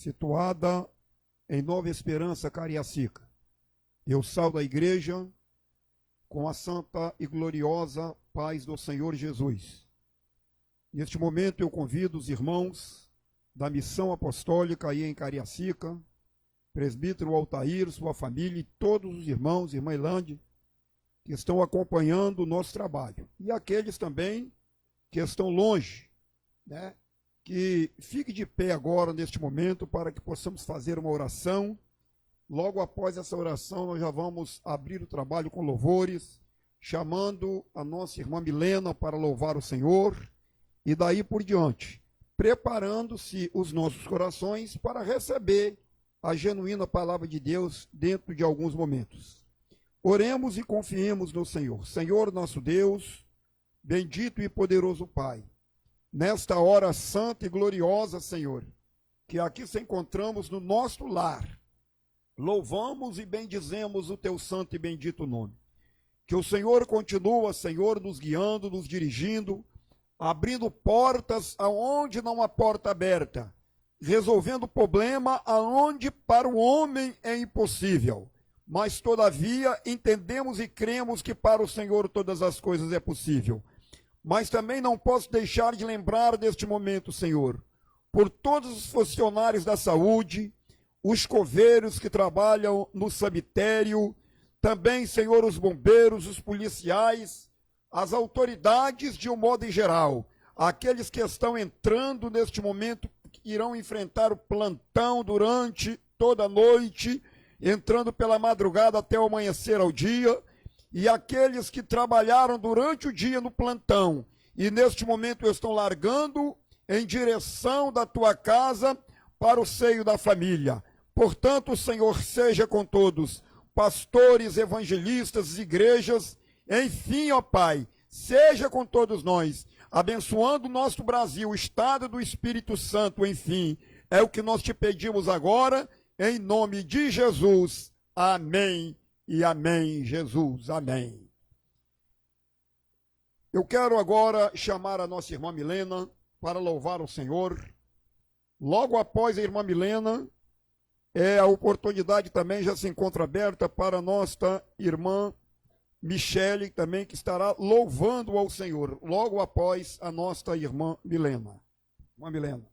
situada em Nova Esperança, Cariacica. Eu saúdo a igreja com a santa e gloriosa paz do Senhor Jesus. Neste momento eu convido os irmãos da missão apostólica aí em Cariacica, presbítero Altair, sua família e todos os irmãos, irmã Ilande, que estão acompanhando o nosso trabalho. E aqueles também que estão longe, né? Que fique de pé agora neste momento para que possamos fazer uma oração. Logo após essa oração nós já vamos abrir o trabalho com louvores, chamando a nossa irmã Milena para louvar o Senhor e daí por diante, preparando-se os nossos corações para receber a genuína palavra de Deus dentro de alguns momentos. Oremos e confiemos no Senhor. Senhor nosso Deus, bendito e poderoso Pai, nesta hora santa e gloriosa, Senhor, que aqui se encontramos no nosso lar, louvamos e bendizemos o teu santo e bendito nome. Que o Senhor continua, Senhor, nos guiando, nos dirigindo, abrindo portas aonde não há porta aberta, resolvendo problema aonde para o homem é impossível. Mas, todavia, entendemos e cremos que para o Senhor todas as coisas é possível. Mas também não posso deixar de lembrar deste momento, Senhor, por todos os funcionários da saúde, os coveiros que trabalham no cemitério, também, Senhor, os bombeiros, os policiais, as autoridades de um modo em geral, aqueles que estão entrando neste momento, que irão enfrentar o plantão durante toda a noite, entrando pela madrugada até o amanhecer ao dia, e aqueles que trabalharam durante o dia no plantão, e neste momento estão largando em direção da tua casa para o seio da família. Portanto, Senhor, seja com todos, pastores, evangelistas, igrejas, enfim, ó Pai, seja com todos nós, abençoando o nosso Brasil, o estado do Espírito Santo, enfim, é o que nós te pedimos agora, em nome de Jesus. Amém e amém, Jesus, amém. Eu quero agora chamar a nossa irmã Milena para louvar o Senhor. Logo após a irmã Milena, a oportunidade também já se encontra aberta para a nossa irmã Michele, também que estará louvando ao Senhor, logo após a nossa irmã Milena. Irmã Milena.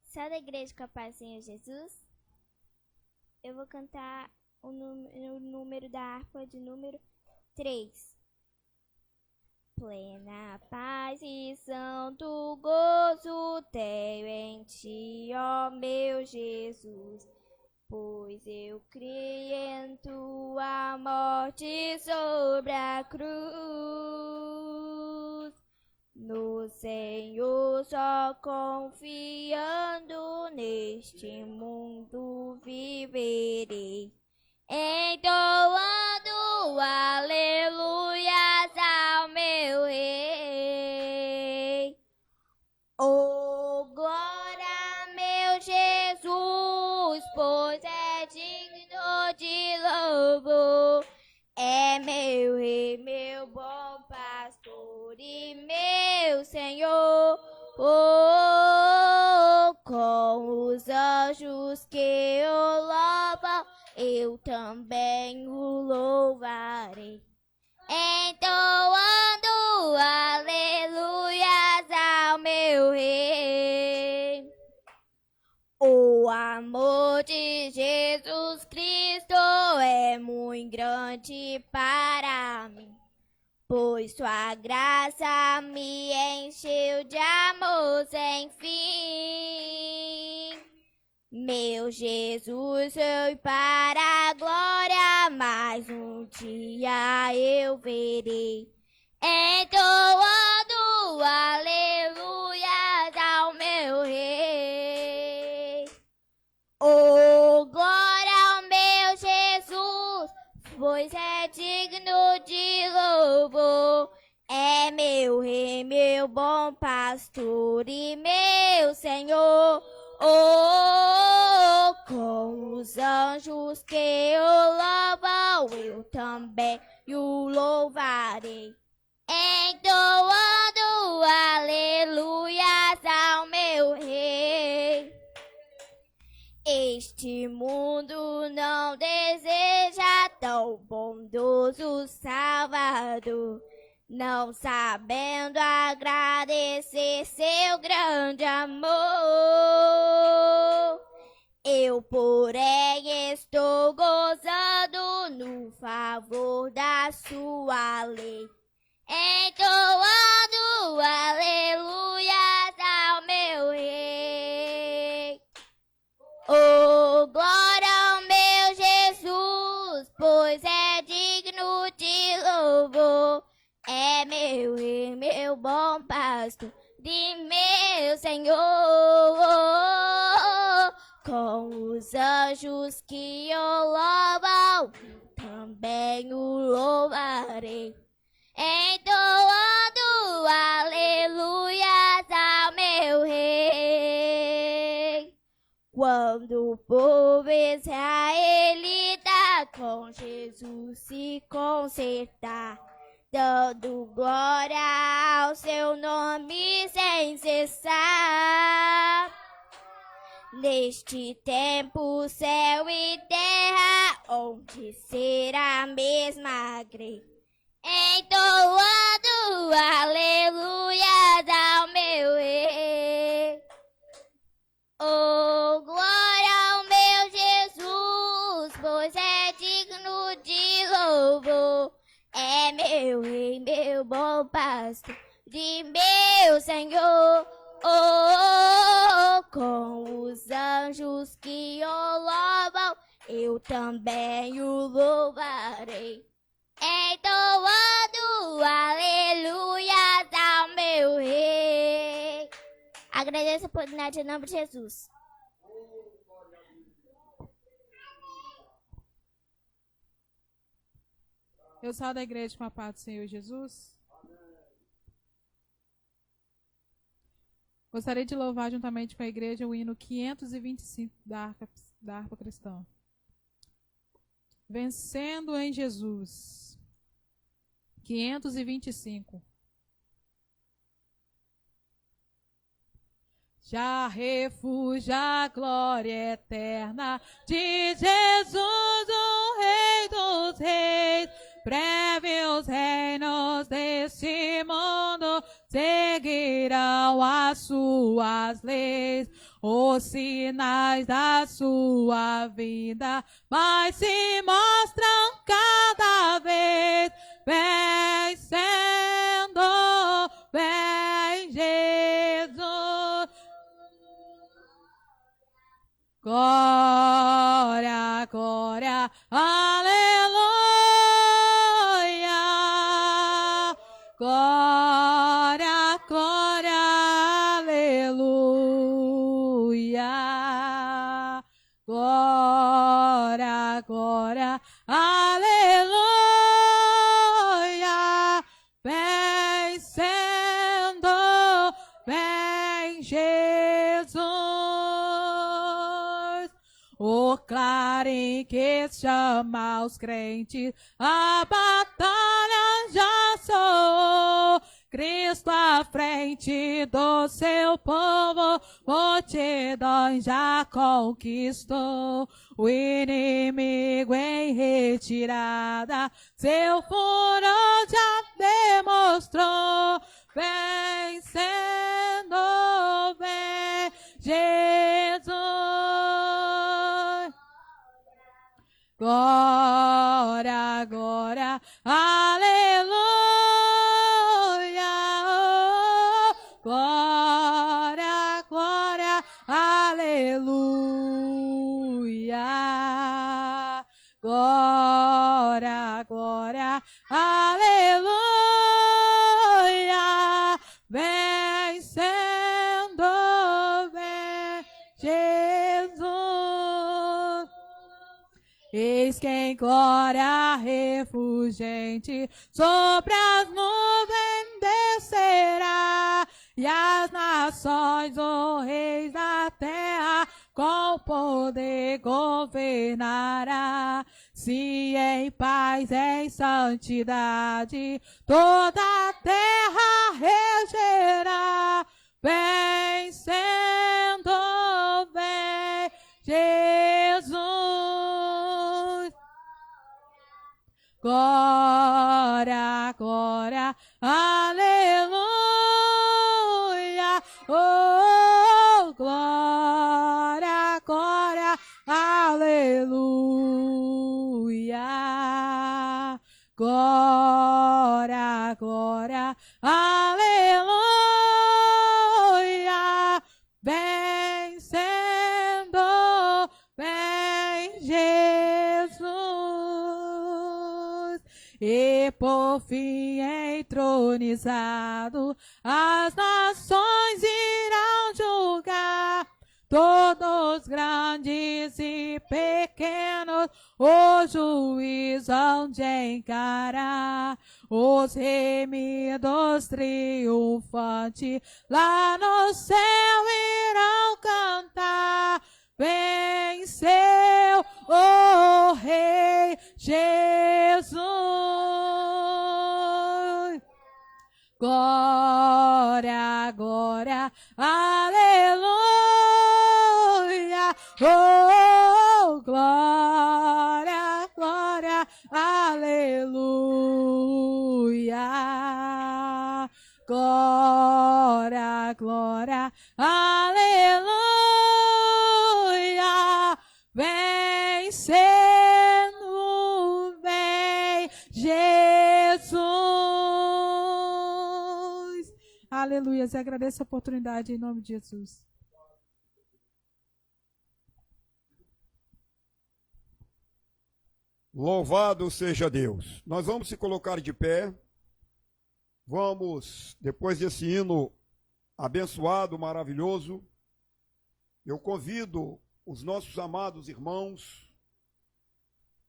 Céu da igreja com a paz, Senhor Jesus. Eu vou cantar o número da harpa de número 3. Plena paz e santo gozo tenho em ti, ó meu Jesus, pois eu criei em tua morte sobre a cruz. No Senhor só confiando neste mundo viverei, entoando aleluias ao meu Rei. Oh, glória, meu Jesus, pois é digno de louvor. É meu Rei, meu bom pastor e meu Senhor. Oh, com os anjos que o louvam, eu também o louvarei, entoando aleluias ao meu Rei. O amor de Jesus Cristo é muito grande para mim, pois sua graça me encheu de amor sem fim. Meu Jesus foi para a glória, mas um dia eu verei, entoando aleluias ao meu Rei. Oh, glória ao meu Jesus, pois é digno de louvor. É meu Rei, meu bom pastor e meu Senhor. Oh, com os anjos que o louvam, eu também o louvarei, entoando Este mundo não deseja tão bondoso Salvador, não sabendo agradecer seu grande amor. Eu, porém, estou gozando no favor da sua lei, entoando aleluias ao meu rei. Oh, glória ao meu Jesus, pois é digno de louvor. É meu rei, meu bom pastor, de meu Senhor. Com os anjos que o louvam, também o louvarei, entoando aleluias ao meu rei. Quando o povo israelita com Jesus se consertar, dando glória ao seu nome sem cessar. Neste tempo, céu e terra, onde será a mesma grei, entoando aleluias ao meu rei. Oh, glória ao meu Jesus, pois é digno de louvor. É meu rei, meu bom pastor, de meu Senhor. Oh, com os anjos que o louvam, eu também o louvarei, entoando aleluias ao meu rei. Agradeço a oportunidade em nome de Jesus. Eu saio da igreja com a paz do Senhor Jesus. Gostaria de louvar juntamente com a igreja o hino 525 da harpa cristã. Vencendo em Jesus. 525. Já refúgio a glória eterna de Jesus, o Rei dos Reis. Breve os reinos deste mundo seguirão as suas leis. Os sinais da sua vida mais se mostram cada vez. Vencendo, vem Jesus. Glória, glória, aleluia. Glória, glória, aleluia. Glória, glória, aleluia. Vencendo, vem Jesus. O clarim que chama os crentes, a batalha já soou. Cristo à frente do seu povo, multidões já conquistou. O inimigo em retirada, seu furor já demonstrou. Vencendo, vem Jesus. Glória, glória, aleluia. Oh, glória, glória, aleluia. Glória, glória, aleluia. Vencendo, vem Jesus. Eis que em glória refulgente sobre as nuvens descerá, e as nações, os reis da terra, com poder governará. Se em paz, em santidade, toda a terra regerá. Vencendo, vem Jesus. aleluia. Oh, glória, glória, aleluia. Glória, glória, aleluia. Vencendo, vem Jesus. E por fim entronizado, as nações irão julgar. Todos grandes e pequenos, o juiz hão de encarar. Os remidos triunfantes, lá no céu irão cantar. Venceu o Rei Jesus. Glória, glória, aleluia. Oh, glória, glória, aleluia. Glória, glória, aleluia. Vencendo, vem Jesus. Aleluia. Eu agradeço a oportunidade em nome de Jesus. Louvado seja Deus. Nós vamos se colocar de pé. Vamos, depois desse hino abençoado, maravilhoso, eu convido os nossos amados irmãos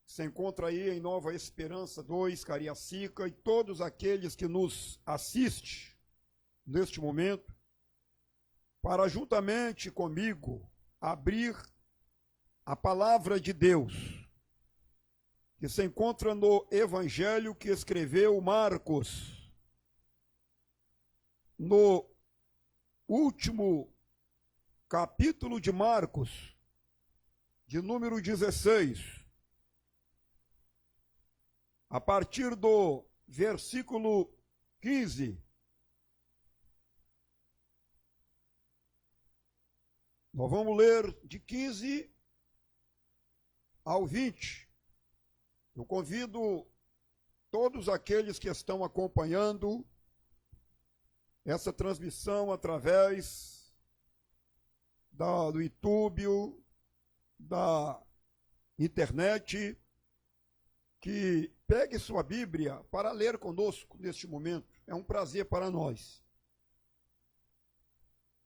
que se encontram aí em Nova Esperança 2, Cariacica, e todos aqueles que nos assistem neste momento, para juntamente comigo abrir a palavra de Deus, que se encontra no Evangelho que escreveu Marcos, no último capítulo de Marcos, de número 16, a partir do versículo 15. Nós vamos ler de 15 ao 20. Eu convido todos aqueles que estão acompanhando essa transmissão através do YouTube, da internet, que pegue sua Bíblia para ler conosco neste momento. É um prazer para nós.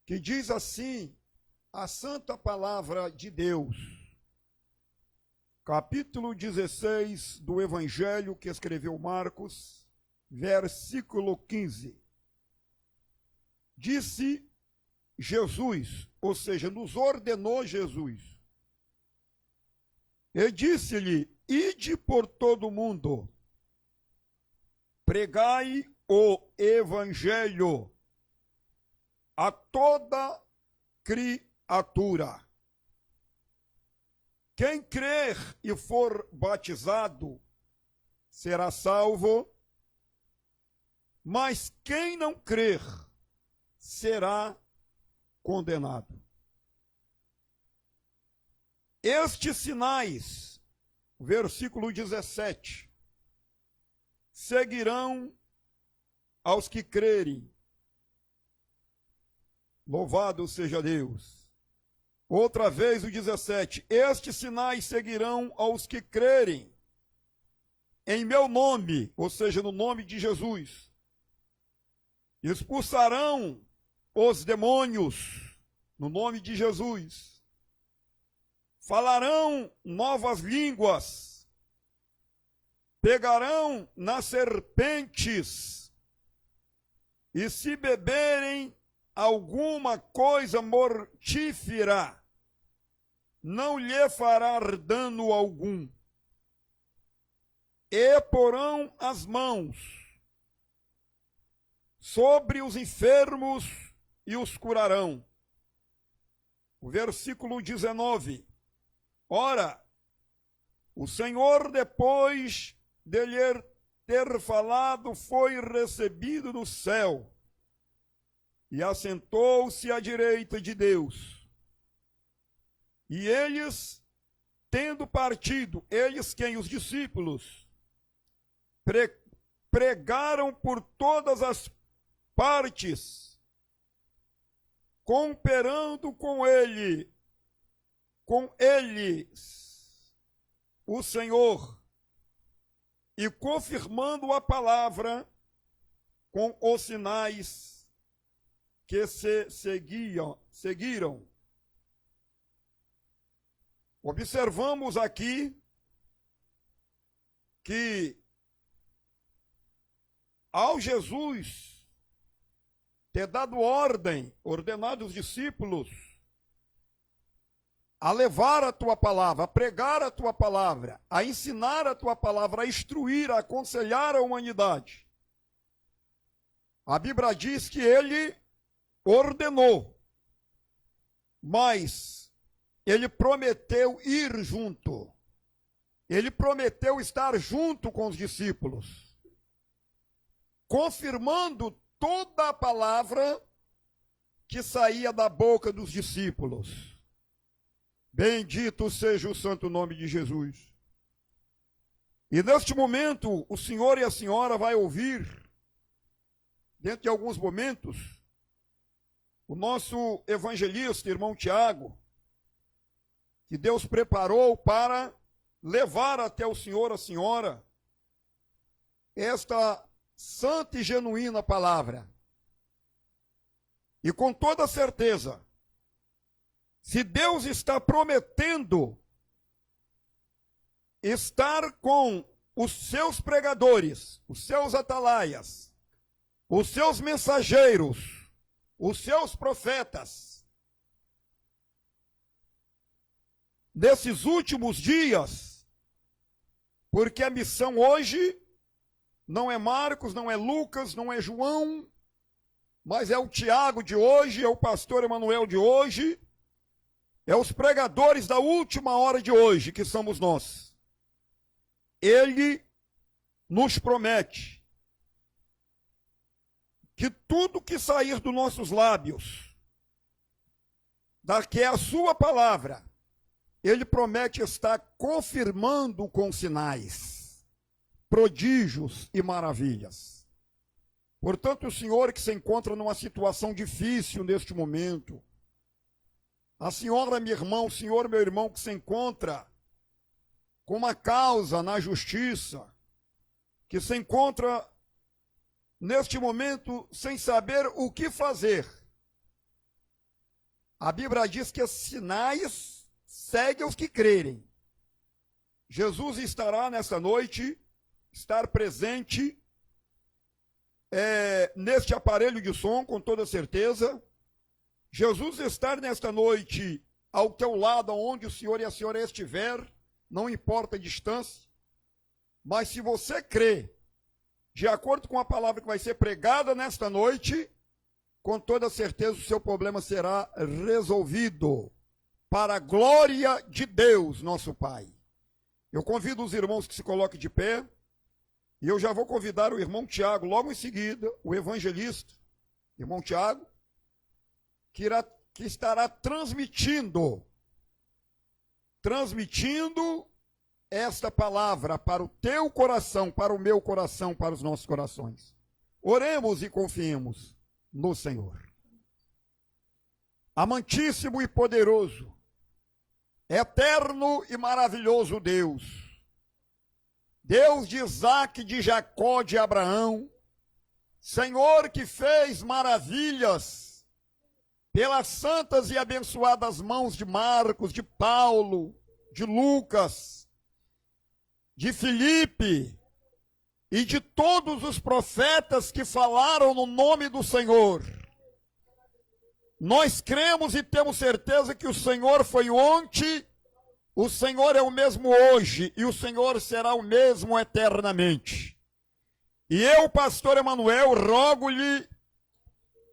Que diz assim a santa palavra de Deus. Capítulo 16 do Evangelho que escreveu Marcos, versículo 15. Disse Jesus, ou seja, nos ordenou Jesus. E disse-lhe: ide por todo o mundo, pregai o Evangelho a toda criatura. Quem crer e for batizado será salvo, mas quem não crer será condenado. Estes sinais, versículo 17, seguirão aos que crerem. Louvado seja Deus. Outra vez o 17, estes sinais seguirão aos que crerem em meu nome, ou seja, no nome de Jesus. Expulsarão os demônios no nome de Jesus. Falarão novas línguas. Pegarão nas serpentes. E se beberem alguma coisa mortífera, não lhe fará dano algum. E porão as mãos sobre os enfermos e os curarão. O versículo 19. Ora, o Senhor, depois de lhe ter falado foi recebido no céu e assentou-se à direita de Deus. E eles, tendo partido, eles quem? Os discípulos, pregaram por todas as partes, cooperando com eles, o Senhor, e confirmando a palavra com os sinais que se seguiram. Observamos aqui que ao Jesus ter dado ordem, ordenado os discípulos a levar a tua palavra, a pregar a tua palavra, a ensinar a tua palavra, a instruir, a aconselhar a humanidade. A Bíblia diz que ele ordenou, mas ele prometeu ir junto. Ele prometeu estar junto com os discípulos, confirmando toda a palavra que saía da boca dos discípulos. Bendito seja o santo nome de Jesus. E neste momento, o senhor e a senhora vai ouvir, dentro de alguns momentos, o nosso evangelista, irmão Tiago, que Deus preparou para levar até o senhor, a senhora, esta santa e genuína palavra. E com toda certeza, se Deus está prometendo estar com os seus pregadores, os seus atalaias, os seus mensageiros, os seus profetas, nesses últimos dias, porque a missão hoje não é Marcos, não é Lucas, não é João, mas é o Tiago de hoje, é o pastor Emanuel de hoje, é os pregadores da última hora de hoje, que somos nós. Ele nos promete que tudo que sair dos nossos lábios, que é a sua palavra, ele promete estar confirmando com sinais, prodígios e maravilhas. Portanto, o senhor que se encontra numa situação difícil neste momento, a senhora, minha irmã, o senhor, meu irmão, que se encontra com uma causa na justiça, que se encontra neste momento sem saber o que fazer. A Bíblia diz que os sinais seguem os que crerem. Jesus estará nesta noite, estar presente neste aparelho de som, com toda certeza. Jesus estar nesta noite ao teu lado, onde o senhor e a senhora estiver, não importa a distância, mas se você crê, de acordo com a palavra que vai ser pregada nesta noite, com toda certeza o seu problema será resolvido, para a glória de Deus, nosso Pai. Eu convido os irmãos que se coloquem de pé, e eu já vou convidar o irmão Tiago, logo em seguida, o evangelista, irmão Tiago, que estará transmitindo esta palavra para o teu coração, para o meu coração, para os nossos corações. Oremos e confiemos no Senhor. Amantíssimo e poderoso, eterno e maravilhoso Deus, Deus de Isaque, de Jacó, de Abraão, Senhor que fez maravilhas pelas santas e abençoadas mãos de Marcos, de Paulo, de Lucas, de Filipe e de todos os profetas que falaram no nome do Senhor. Nós cremos e temos certeza que o Senhor foi ontem, o Senhor é o mesmo hoje e o Senhor será o mesmo eternamente. E eu, pastor Emanuel, rogo-lhe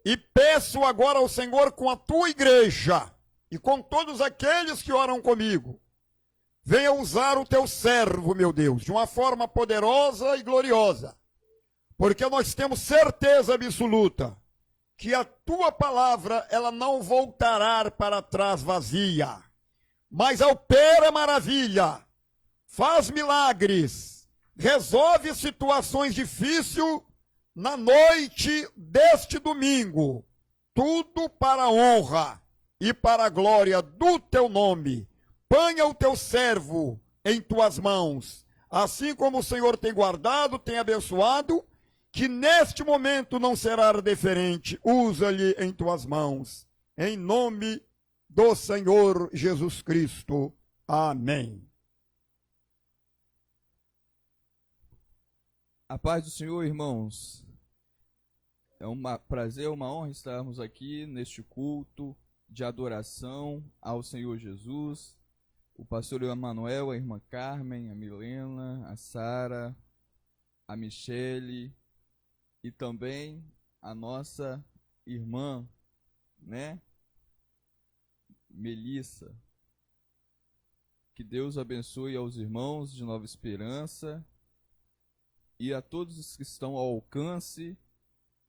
e peço agora ao Senhor, com a tua igreja e com todos aqueles que oram comigo, venha usar o teu servo, meu Deus, de uma forma poderosa e gloriosa, porque nós temos certeza absoluta que a tua palavra, ela não voltará para trás vazia, mas opera maravilha, faz milagres, resolve situações difíceis na noite deste domingo, tudo para a honra e para a glória do teu nome. Ponha o teu servo em tuas mãos, assim como o Senhor tem guardado, tem abençoado, que neste momento não será diferente. Usa-lhe em tuas mãos, em nome do Senhor Jesus Cristo. Amém. A paz do Senhor, irmãos. É um prazer, uma honra estarmos aqui neste culto de adoração ao Senhor Jesus. O pastor Emanuel, a irmã Carmen, a Milena, a Sara, a Michele e também a nossa irmã, né, Melissa. Que Deus abençoe aos irmãos de Nova Esperança e a todos os que estão ao alcance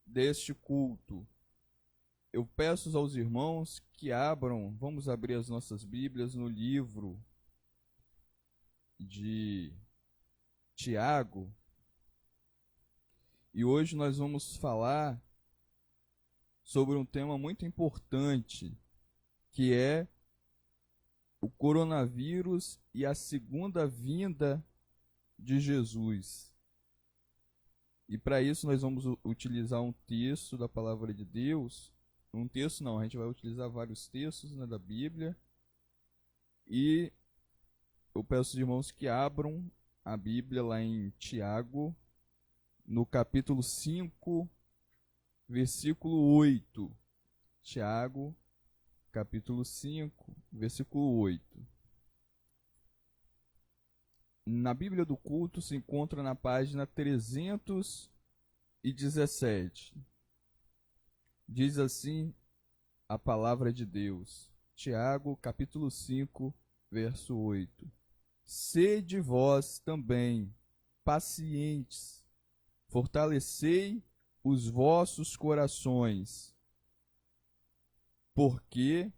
deste culto. Eu peço aos irmãos que abram, vamos abrir as nossas Bíblias no livro de Tiago. E hoje nós vamos falar sobre um tema muito importante, que é o coronavírus e a segunda vinda de Jesus. E para isso nós vamos utilizar um texto da palavra de Deus. Um texto não, a gente vai utilizar vários textos, né, da Bíblia. E eu peço aos irmãos que abram a Bíblia lá em Tiago, no capítulo 5, versículo 8. Tiago, capítulo 5, versículo 8. Na Bíblia do Culto se encontra na página 317. Diz assim a palavra de Deus. Tiago, capítulo 5, verso 8. Sede vós também pacientes, fortalecei os vossos corações, porque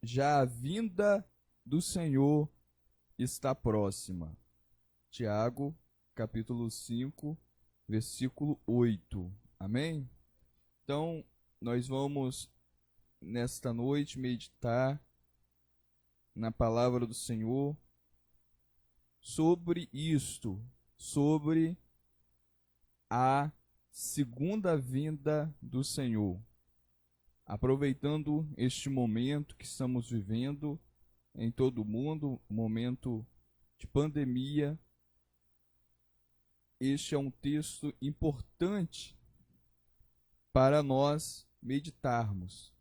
já a vinda do Senhor está próxima. Tiago, capítulo 5, versículo 8. Amém? Então, nós vamos, nesta noite, meditar na palavra do Senhor sobre isto, sobre a segunda vinda do Senhor. Aproveitando este momento que estamos vivendo em todo o mundo, momento de pandemia, este é um texto importante para nós meditarmos.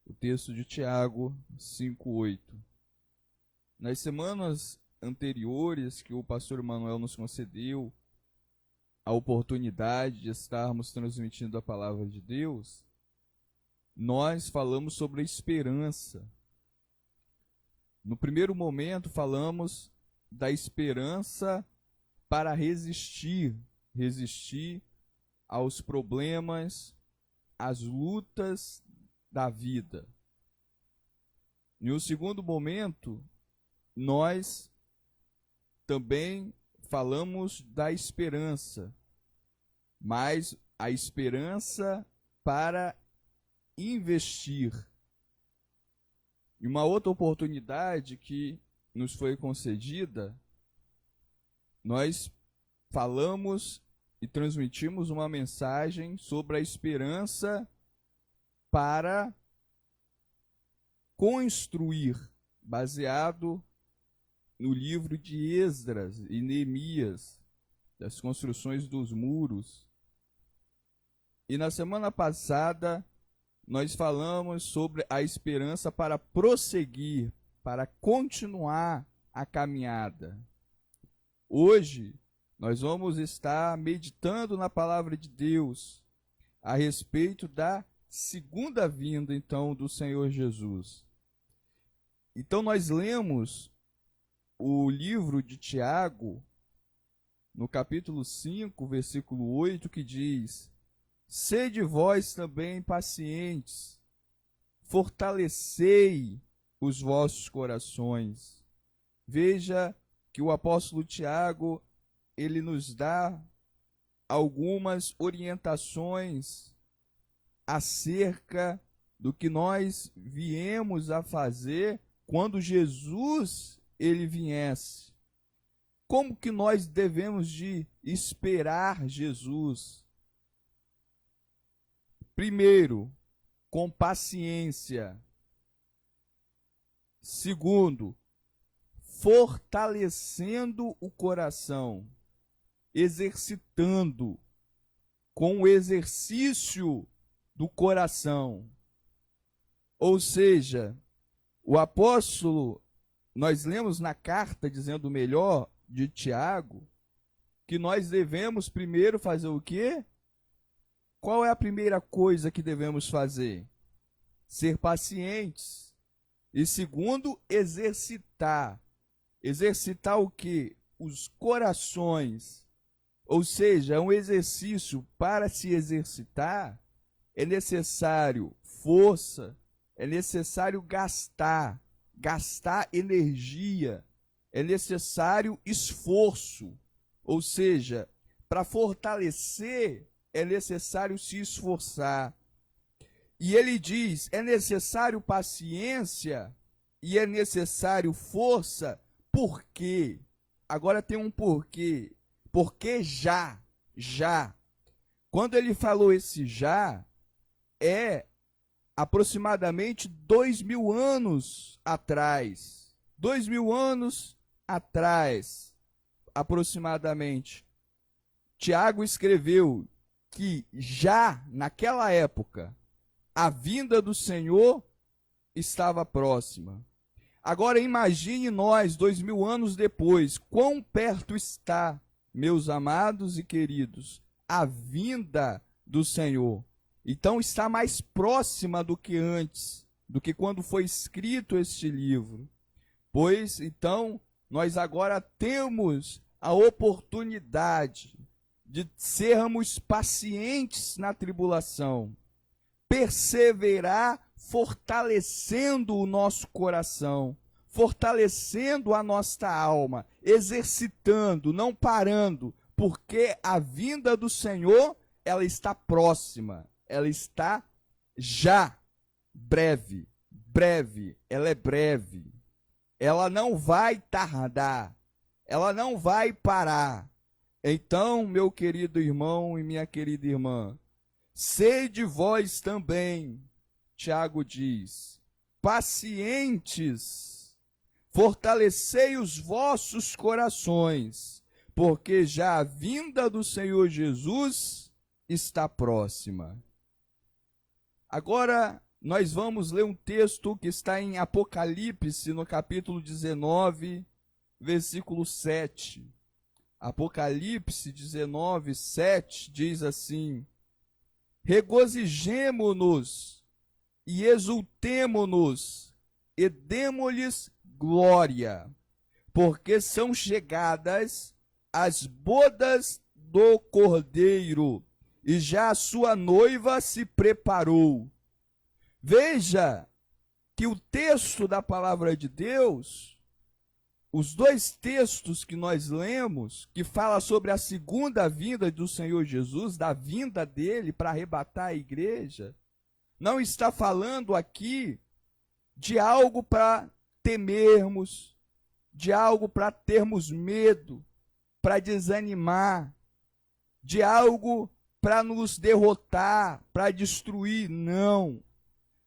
O texto de Tiago 5:8. Nas semanas anteriores que o pastor Emanuel nos concedeu a oportunidade de estarmos transmitindo a palavra de Deus, nós falamos sobre a esperança. No primeiro momento falamos da esperança para resistir aos problemas, às lutas da vida. Em um segundo momento, nós também falamos da esperança, mas a esperança para investir. E uma outra oportunidade que nos foi concedida, nós falamos e transmitimos uma mensagem sobre a esperança para construir, baseado no livro de Esdras e Neemias, das construções dos muros. E na semana passada, nós falamos sobre a esperança para prosseguir, para continuar a caminhada. Hoje, nós vamos estar meditando na palavra de Deus a respeito da segunda vinda, então, do Senhor Jesus. Então, nós lemos o livro de Tiago, no capítulo 5, versículo 8, que diz: sede vós também pacientes, fortalecei os vossos corações. Veja que o apóstolo Tiago, ele nos dá algumas orientações acerca do que nós viemos a fazer quando Jesus ele viesse. Como que nós devemos de esperar Jesus? Primeiro, com paciência. Segundo, fortalecendo o coração, exercitando, com o exercício do coração. Ou seja, o apóstolo, nós lemos na carta, dizendo melhor, de Tiago, que nós devemos primeiro fazer o quê? Qual é a primeira coisa que devemos fazer? Ser pacientes. E segundo, exercitar. Exercitar o quê? Os corações. Ou seja, é um exercício. Para se exercitar, é necessário força, é necessário gastar energia, é necessário esforço. Ou seja, para fortalecer, é necessário se esforçar. E ele diz, é necessário paciência e é necessário força. Por quê? Agora tem um porquê. Porque já. Quando ele falou esse já, é aproximadamente 2000 anos atrás. 2000 anos atrás, aproximadamente. Tiago escreveu que já naquela época, a vinda do Senhor estava próxima. Agora imagine nós, 2000 anos depois, quão perto está, meus amados e queridos, a vinda do Senhor. Então está mais próxima do que antes, do que quando foi escrito este livro. Pois, então, nós agora temos a oportunidade de sermos pacientes na tribulação, perseverar fortalecendo o nosso coração, fortalecendo a nossa alma, exercitando, não parando, porque a vinda do Senhor, ela está próxima, ela está já, breve, ela é breve, ela não vai tardar, ela não vai parar. Então, meu querido irmão e minha querida irmã, sede vós também, Tiago diz, pacientes, fortalecei os vossos corações, porque já a vinda do Senhor Jesus está próxima. Agora, nós vamos ler um texto que está em Apocalipse, no capítulo 19, versículo 7. Apocalipse 19, 7 diz assim: regozijemo-nos e exultemo-nos e demo-lhes glória, porque são chegadas as bodas do Cordeiro, e já a sua noiva se preparou. Veja que o texto da palavra de Deus, os dois textos que nós lemos, que fala sobre a segunda vinda do Senhor Jesus, da vinda dele para arrebatar a igreja, não está falando aqui de algo para temermos, de algo para termos medo, para desanimar, de algo para nos derrotar, para destruir. Não.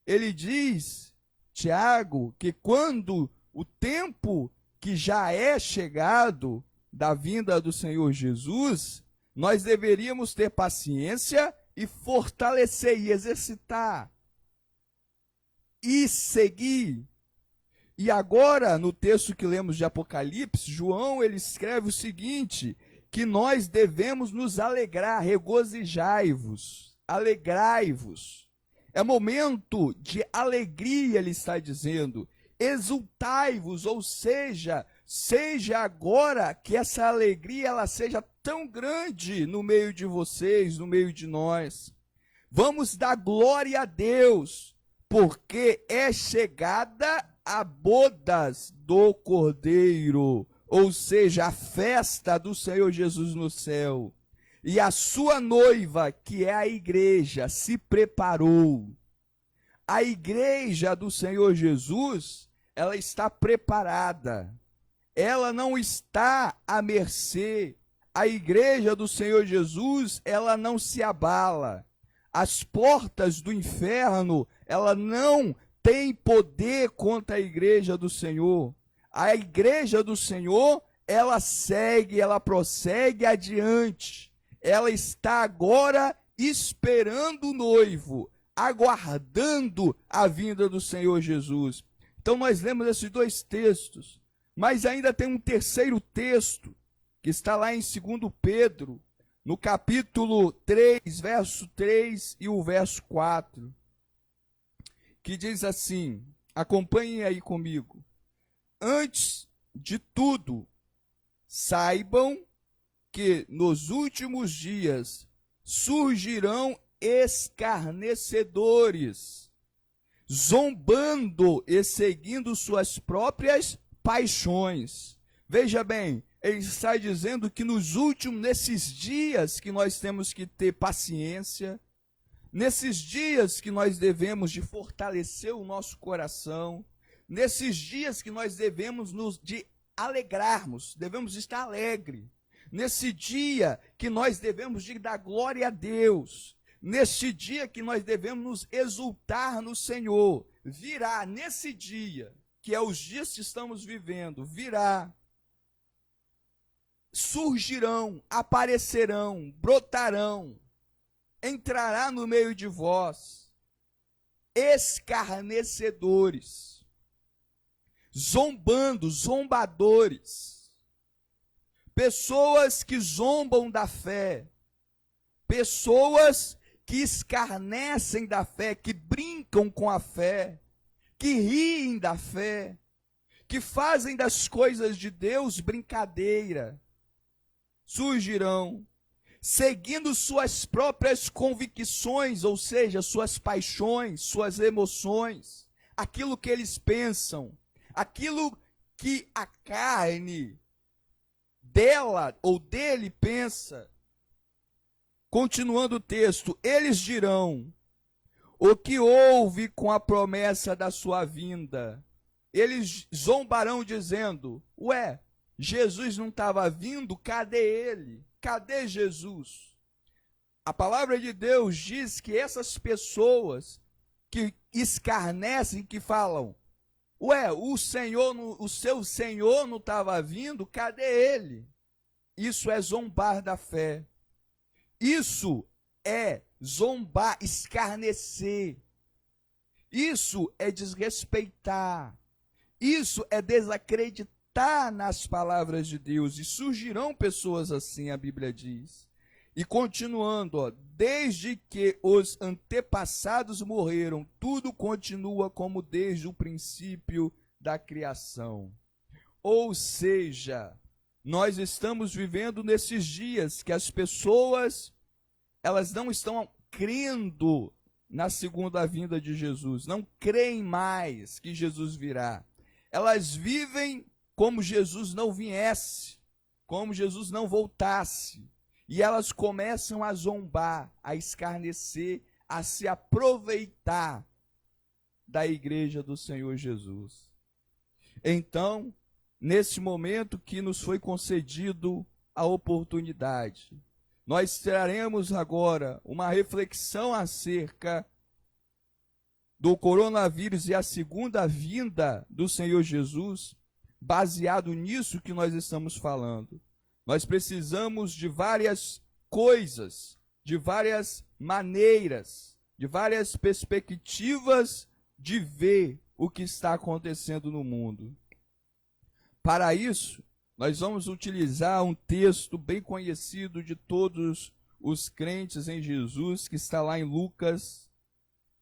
Ele diz, Tiago, que quando o tempo que já é chegado da vinda do Senhor Jesus, nós deveríamos ter paciência e fortalecer e exercitar e seguir. E agora, no texto que lemos de Apocalipse, João ele escreve o seguinte, que nós devemos nos alegrar, regozijai-vos, alegrai-vos. É momento de alegria, ele está dizendo. Exultai-vos, ou seja, seja agora que essa alegria ela seja tão grande no meio de vocês, no meio de nós. Vamos dar glória a Deus, porque é chegada a bodas do Cordeiro, ou seja, a festa do Senhor Jesus no céu. E a sua noiva, que é a igreja, se preparou. A igreja do Senhor Jesus, ela está preparada. Ela não está à mercê. A igreja do Senhor Jesus, ela não se abala. As portas do inferno, ela não tem poder contra a igreja do Senhor. A igreja do Senhor, ela segue, ela prossegue adiante. Ela está agora esperando o noivo, aguardando a vinda do Senhor Jesus. Então nós lemos esses dois textos, mas ainda tem um terceiro texto, que está lá em 2 Pedro, no capítulo 3, verso 3 e o verso 4, que diz assim, acompanhem aí comigo. Antes de tudo, saibam que nos últimos dias surgirão escarnecedores, zombando e seguindo suas próprias paixões. Veja bem, ele está dizendo que nesses dias que nós temos que ter paciência, nesses dias que nós devemos de fortalecer o nosso coração, nesses dias que nós devemos de alegrarmos, devemos estar alegre, nesse dia que nós devemos de dar glória a Deus, nesse dia que nós devemos nos exultar no Senhor, virá nesse dia, que é os dias que estamos vivendo, virá, surgirão, aparecerão, brotarão, entrará no meio de vós, escarnecedores, zombando, zombadores, pessoas que zombam da fé, pessoas que escarnecem da fé, que brincam com a fé, que riem da fé, que fazem das coisas de Deus brincadeira, surgirão, seguindo suas próprias convicções, ou seja, suas paixões, suas emoções, aquilo que eles pensam, aquilo que a carne dela ou dele pensa. Continuando o texto, eles dirão: o que houve com a promessa da sua vinda? Eles zombarão dizendo: ué, Jesus não estava vindo? Cadê ele? Cadê Jesus? A palavra de Deus diz que essas pessoas que escarnecem, que falam: ué, o seu Senhor não estava vindo? Cadê ele? Isso é zombar da fé. Isso é zombar, escarnecer. Isso é desrespeitar. Isso é desacreditar nas palavras de Deus. E surgirão pessoas assim, a Bíblia diz. E continuando, ó, desde que os antepassados morreram, tudo continua como desde o princípio da criação. Ou seja, nós estamos vivendo nesses dias que as pessoas, elas não estão crendo na segunda vinda de Jesus, não creem mais que Jesus virá. Elas vivem como Jesus não viesse, como Jesus não voltasse. E elas começam a zombar, a escarnecer, a se aproveitar da igreja do Senhor Jesus. Então, nesse momento que nos foi concedido a oportunidade, nós traremos agora uma reflexão acerca do coronavírus e a segunda vinda do Senhor Jesus, baseado nisso que nós estamos falando. Nós precisamos de várias coisas, de várias maneiras, de várias perspectivas de ver o que está acontecendo no mundo. Para isso, nós vamos utilizar um texto bem conhecido de todos os crentes em Jesus, que está lá em Lucas.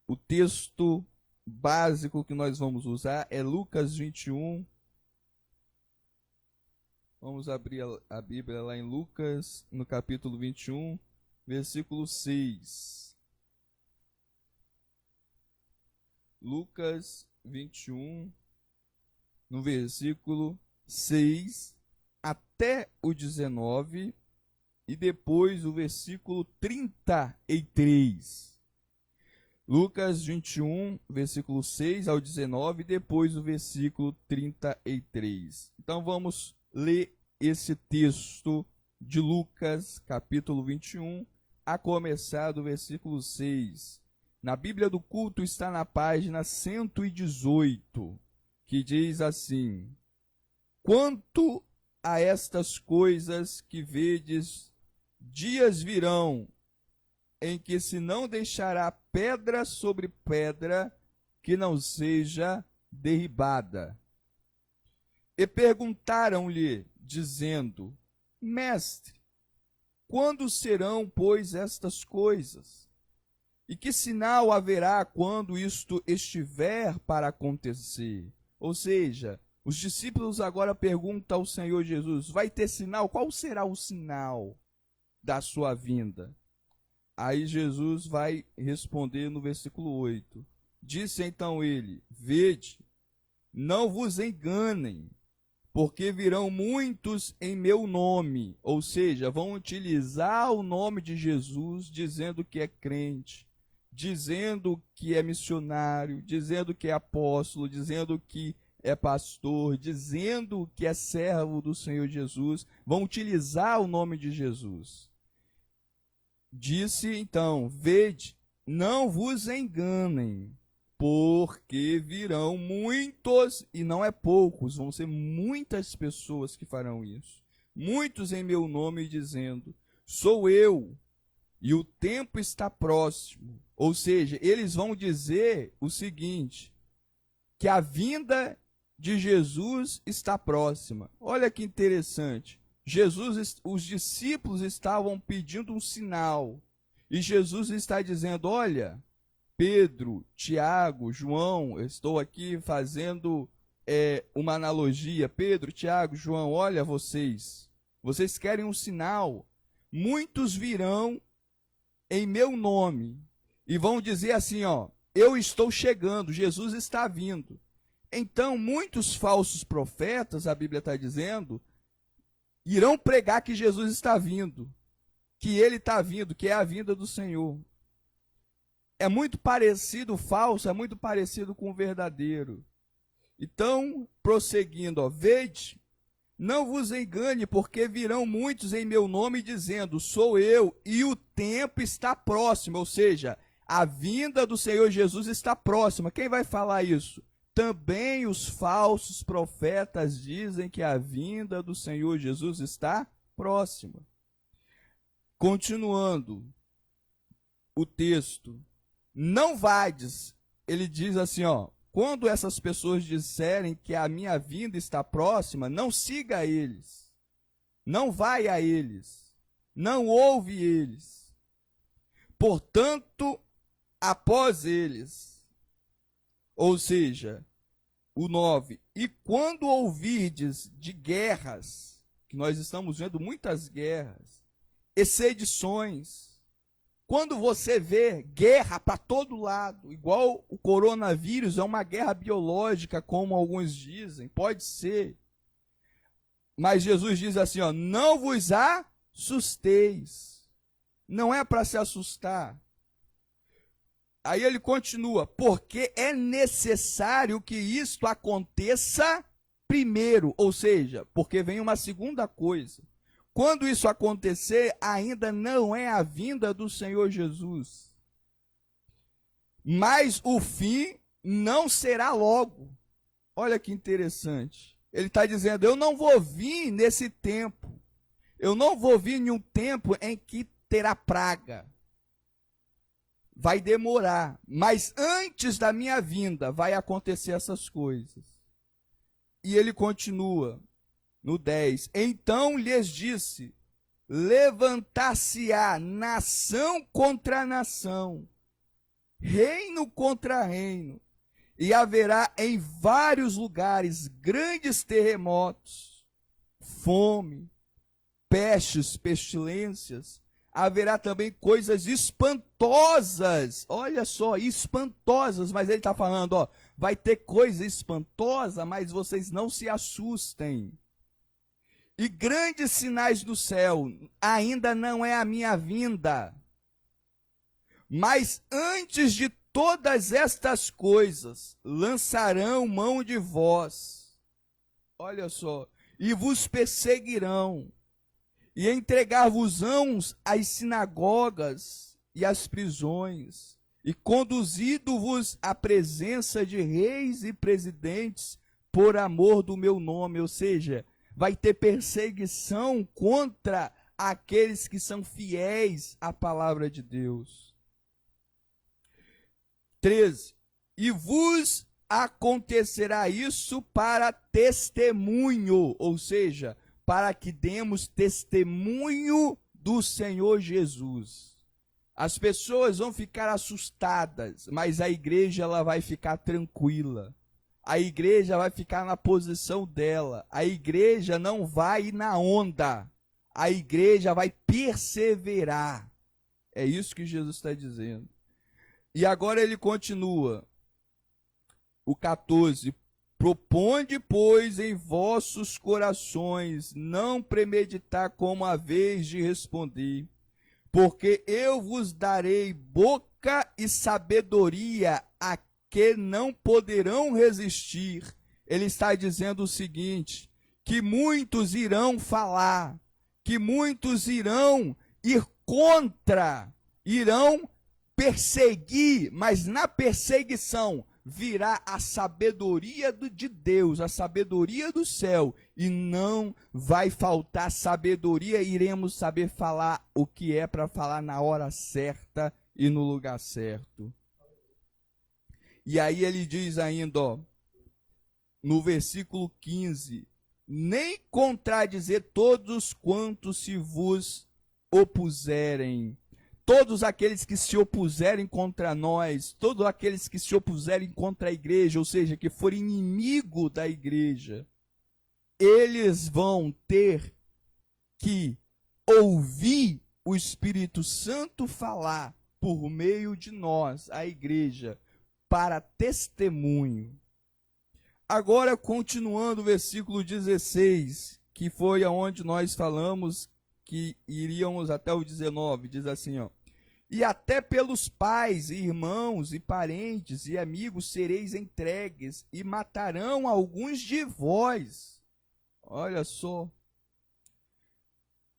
O texto básico que nós vamos usar é Lucas 21, Vamos abrir a Bíblia lá em Lucas, no capítulo 21, versículo 6. Lucas 21, no versículo 6 até o 19 e depois o versículo 33. Lucas 21, versículo 6 ao 19 e depois o versículo 33. Então vamos ler esse texto de Lucas, capítulo 21, a começar do versículo 6. Na Bíblia do Culto está na página 118, que diz assim: Quanto a estas coisas que vedes, dias virão em que se não deixará pedra sobre pedra que não seja derribada. E perguntaram-lhe, dizendo: Mestre, quando serão, pois, estas coisas? E que sinal haverá quando isto estiver para acontecer? Ou seja, os discípulos agora perguntam ao Senhor Jesus: vai ter sinal? Qual será o sinal da sua vinda? Aí Jesus vai responder no versículo 8. Disse então ele: Vede, não vos enganem, porque virão muitos em meu nome. Ou seja, vão utilizar o nome de Jesus, dizendo que é crente, dizendo que é missionário, dizendo que é apóstolo, dizendo que é pastor, dizendo que é servo do Senhor Jesus. Vão utilizar o nome de Jesus. Disse então: Vede, não vos enganem, porque virão muitos, e não é poucos, vão ser muitas pessoas que farão isso. Muitos em meu nome, dizendo: Sou eu, e o tempo está próximo. Ou seja, eles vão dizer o seguinte, que a vinda de Jesus está próxima. Olha que interessante. Os discípulos estavam pedindo um sinal. E Jesus está dizendo: olha, Pedro, Tiago, João, eu estou aqui fazendo uma analogia. Pedro, Tiago, João, olha vocês. Vocês querem um sinal. Muitos virão em meu nome e vão dizer assim, ó: eu estou chegando, Jesus está vindo. Então, muitos falsos profetas, a Bíblia está dizendo, irão pregar que Jesus está vindo, que ele está vindo, que é a vinda do Senhor. É muito parecido, o falso é muito parecido com o verdadeiro. Então, prosseguindo, ó: Vede, não vos engane, porque virão muitos em meu nome dizendo: Sou eu, e o tempo está próximo. Ou seja, a vinda do Senhor Jesus está próxima. Quem vai falar isso? Também os falsos profetas dizem que a vinda do Senhor Jesus está próxima. Continuando o texto, não vades, ele diz assim, ó: quando essas pessoas disserem que a minha vinda está próxima, não siga eles, não vai a eles, não ouve eles. Portanto, após eles, ou seja, o 9, e quando ouvirdes de guerras, que nós estamos vendo muitas guerras, e sedições, quando você vê guerra para todo lado, igual o coronavírus é uma guerra biológica, como alguns dizem, pode ser. Mas Jesus diz assim, ó: não vos assusteis. Não é para se assustar. Aí ele continua: porque é necessário que isto aconteça primeiro. Ou seja, porque vem uma segunda coisa. Quando isso acontecer, ainda não é a vinda do Senhor Jesus. Mas o fim não será logo. Olha que interessante. Ele está dizendo: eu não vou vir nesse tempo. Eu não vou vir em um tempo em que terá praga. Vai demorar. Mas antes da minha vinda vai acontecer essas coisas. E ele continua. No 10, então lhes disse: levantar-se-á nação contra nação, reino contra reino, e haverá em vários lugares grandes terremotos, fome, pestes, pestilências. Haverá também coisas espantosas. Olha só, espantosas. Mas ele está falando, ó, vai ter coisa espantosa, mas vocês não se assustem. E grandes sinais do céu, ainda não é a minha vinda. Mas antes de todas estas coisas, lançarão mão de vós. Olha só, e vos perseguirão, e entregar-vos-ão às sinagogas e às prisões, e conduzido-vos à presença de reis e presidentes por amor do meu nome. Ou seja, vai ter perseguição contra aqueles que são fiéis à palavra de Deus. 13. E vos acontecerá isso para testemunho, ou seja, para que demos testemunho do Senhor Jesus. As pessoas vão ficar assustadas, mas a igreja ela vai ficar tranquila. A igreja vai ficar na posição dela. A igreja não vai ir na onda. A igreja vai perseverar. É isso que Jesus está dizendo. E agora ele continua. O 14. Proponde, pois, em vossos corações não premeditar como a vez de responder, porque eu vos darei boca e sabedoria a que não poderão resistir. Ele está dizendo o seguinte, que muitos irão falar, que muitos irão ir contra, irão perseguir, mas na perseguição virá a sabedoria de Deus, a sabedoria do céu, e não vai faltar sabedoria, iremos saber falar o que é para falar na hora certa e no lugar certo. E aí ele diz ainda, ó, no versículo 15, nem contradizer todos quantos se vos opuserem. Todos aqueles que se opuserem contra nós, todos aqueles que se opuserem contra a igreja, ou seja, que forem inimigo da igreja, eles vão ter que ouvir o Espírito Santo falar por meio de nós, a igreja, para testemunho. Agora, continuando o versículo 16, que foi aonde nós falamos que iríamos até o 19, diz assim, ó. E até pelos pais, irmãos e parentes e amigos sereis entregues, e matarão alguns de vós. Olha só.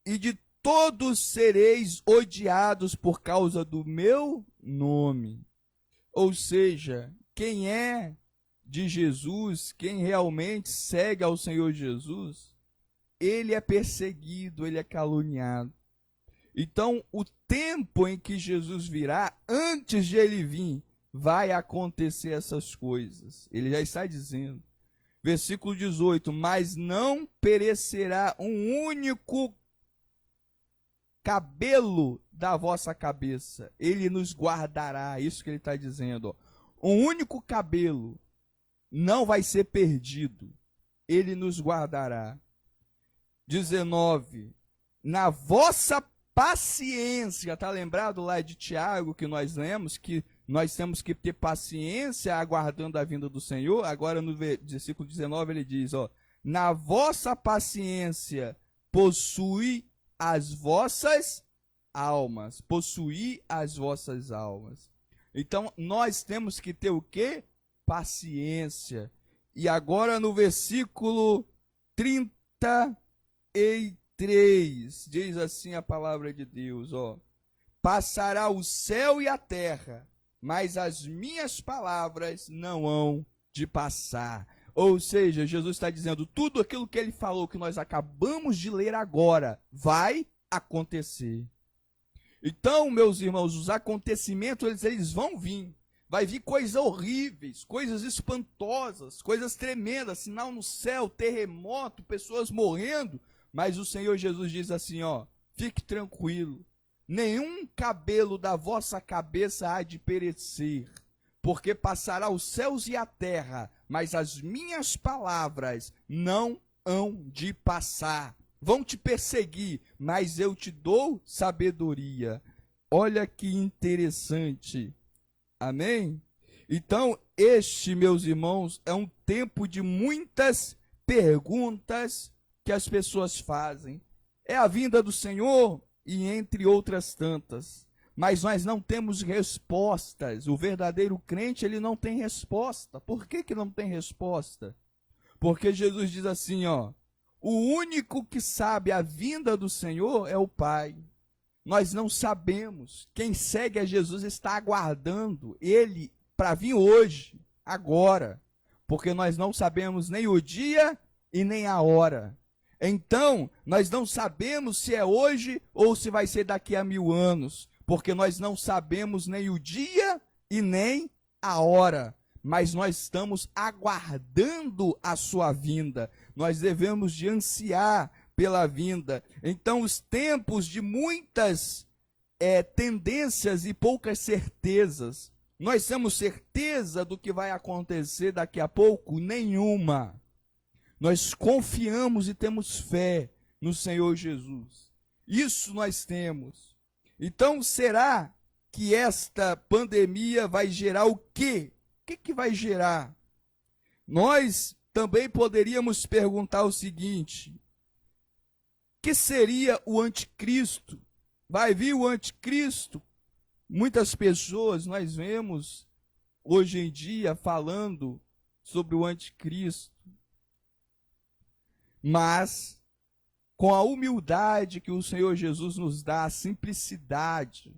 E de todos sereis odiados por causa do meu nome. Ou seja, quem é de Jesus, quem realmente segue ao Senhor Jesus, ele é perseguido, ele é caluniado. Então, o tempo em que Jesus virá, antes de ele vir, vai acontecer essas coisas. Ele já está dizendo. Versículo 18, mas não perecerá um único cabelo da vossa cabeça. Ele nos guardará, isso que ele está dizendo. Ó. Um único cabelo não vai ser perdido. Ele nos guardará. 19, na vossa paciência, está lembrado lá de Tiago que nós lemos, que nós temos que ter paciência aguardando a vinda do Senhor? Agora no versículo 19 ele diz, ó, na vossa paciência possui as vossas almas, possuir as vossas almas. Então nós temos que ter o quê? Paciência. E agora no versículo 33, diz assim a palavra de Deus, ó. Passará o céu e a terra, mas as minhas palavras não hão de passar. Ou seja, Jesus está dizendo, tudo aquilo que ele falou, que nós acabamos de ler agora, vai acontecer. Então, meus irmãos, os acontecimentos, eles vão vir. Vai vir coisas horríveis, coisas espantosas, coisas tremendas, sinal no céu, terremoto, pessoas morrendo. Mas o Senhor Jesus diz assim, ó, fique tranquilo, nenhum cabelo da vossa cabeça há de perecer, porque passará os céus e a terra, mas as minhas palavras não hão de passar. Vão te perseguir, mas eu te dou sabedoria. Olha que interessante. Amém? Então, este, meus irmãos, é um tempo de muitas perguntas que as pessoas fazem. É a vinda do Senhor e entre outras tantas. Mas nós não temos respostas. O verdadeiro crente, ele não tem resposta. Por que não tem resposta? Porque Jesus diz assim, ó, o único que sabe a vinda do Senhor é o Pai. Nós não sabemos. Quem segue a Jesus está aguardando ele para vir hoje, agora. Porque nós não sabemos nem o dia e nem a hora. Então, nós não sabemos se é hoje ou se vai ser daqui a 1000 anos. Porque nós não sabemos nem o dia e nem a hora. Mas nós estamos aguardando a sua vinda. Nós devemos de ansiar pela vinda. Então, os tempos de muitas tendências e poucas certezas. Nós temos certeza do que vai acontecer daqui a pouco? Nenhuma. Nós confiamos e temos fé no Senhor Jesus. Isso nós temos. Então, será que esta pandemia vai gerar o quê? O que vai gerar? Nós também poderíamos perguntar o seguinte: o que seria o anticristo? Vai vir o anticristo? Muitas pessoas nós vemos hoje em dia falando sobre o anticristo. Mas, com a humildade que o Senhor Jesus nos dá, a simplicidade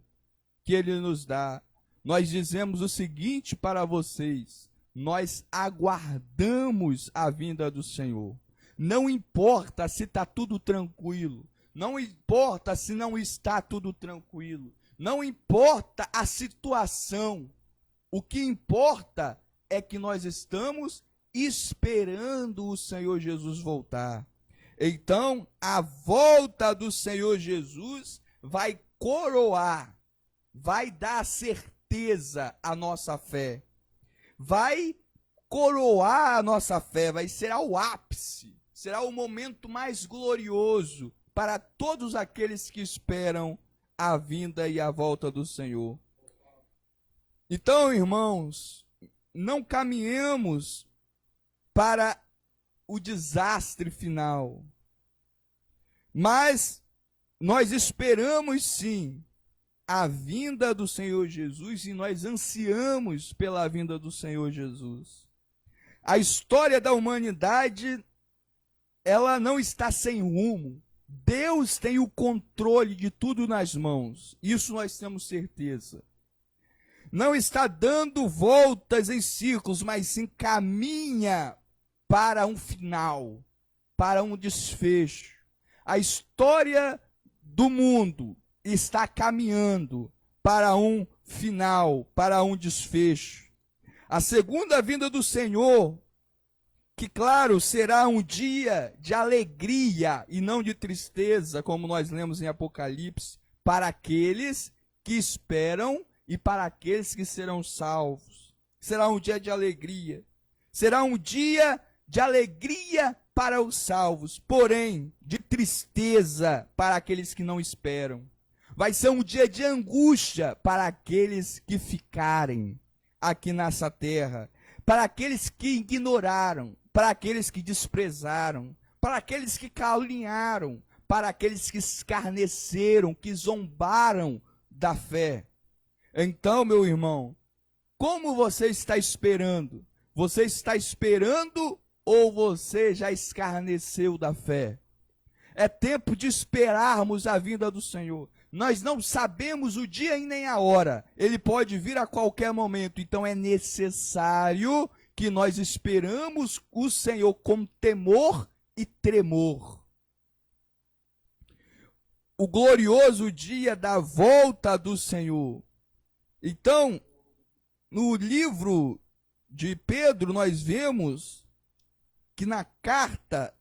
que Ele nos dá, nós dizemos o seguinte para vocês: nós aguardamos a vinda do Senhor. Não importa se está tudo tranquilo, não importa se não está tudo tranquilo, não importa a situação, o que importa é que nós estamos esperando o Senhor Jesus voltar. Então, a volta do Senhor Jesus vai coroar, vai dar certeza à nossa fé, vai coroar a nossa fé, será o ápice, será o momento mais glorioso para todos aqueles que esperam a vinda e a volta do Senhor. Então, irmãos, não caminhemos para o desastre final, mas nós esperamos sim a vinda do Senhor Jesus e nós ansiamos pela vinda do Senhor Jesus. A história da humanidade, ela não está sem rumo. Deus tem o controle de tudo nas mãos. Isso nós temos certeza. Não está dando voltas em círculos, mas sim caminha para um final, para um desfecho. A história do mundo está caminhando para um final, para um desfecho. A segunda vinda do Senhor, que claro, será um dia de alegria e não de tristeza, como nós lemos em Apocalipse, para aqueles que esperam e para aqueles que serão salvos. Será um dia de alegria. Será um dia de alegria para os salvos, porém de tristeza para aqueles que não esperam. Vai ser um dia de angústia para aqueles que ficarem aqui nessa terra, para aqueles que ignoraram, para aqueles que desprezaram, para aqueles que caluniaram, para aqueles que escarneceram, que zombaram da fé. Então, meu irmão, como você está esperando? Você está esperando ou você já escarneceu da fé? É tempo de esperarmos a vinda do Senhor. Nós não sabemos o dia e nem a hora. Ele pode vir a qualquer momento. Então é necessário que nós esperamos o Senhor com temor e tremor. O glorioso dia da volta do Senhor. Então, no livro de Pedro, nós vemos que na carta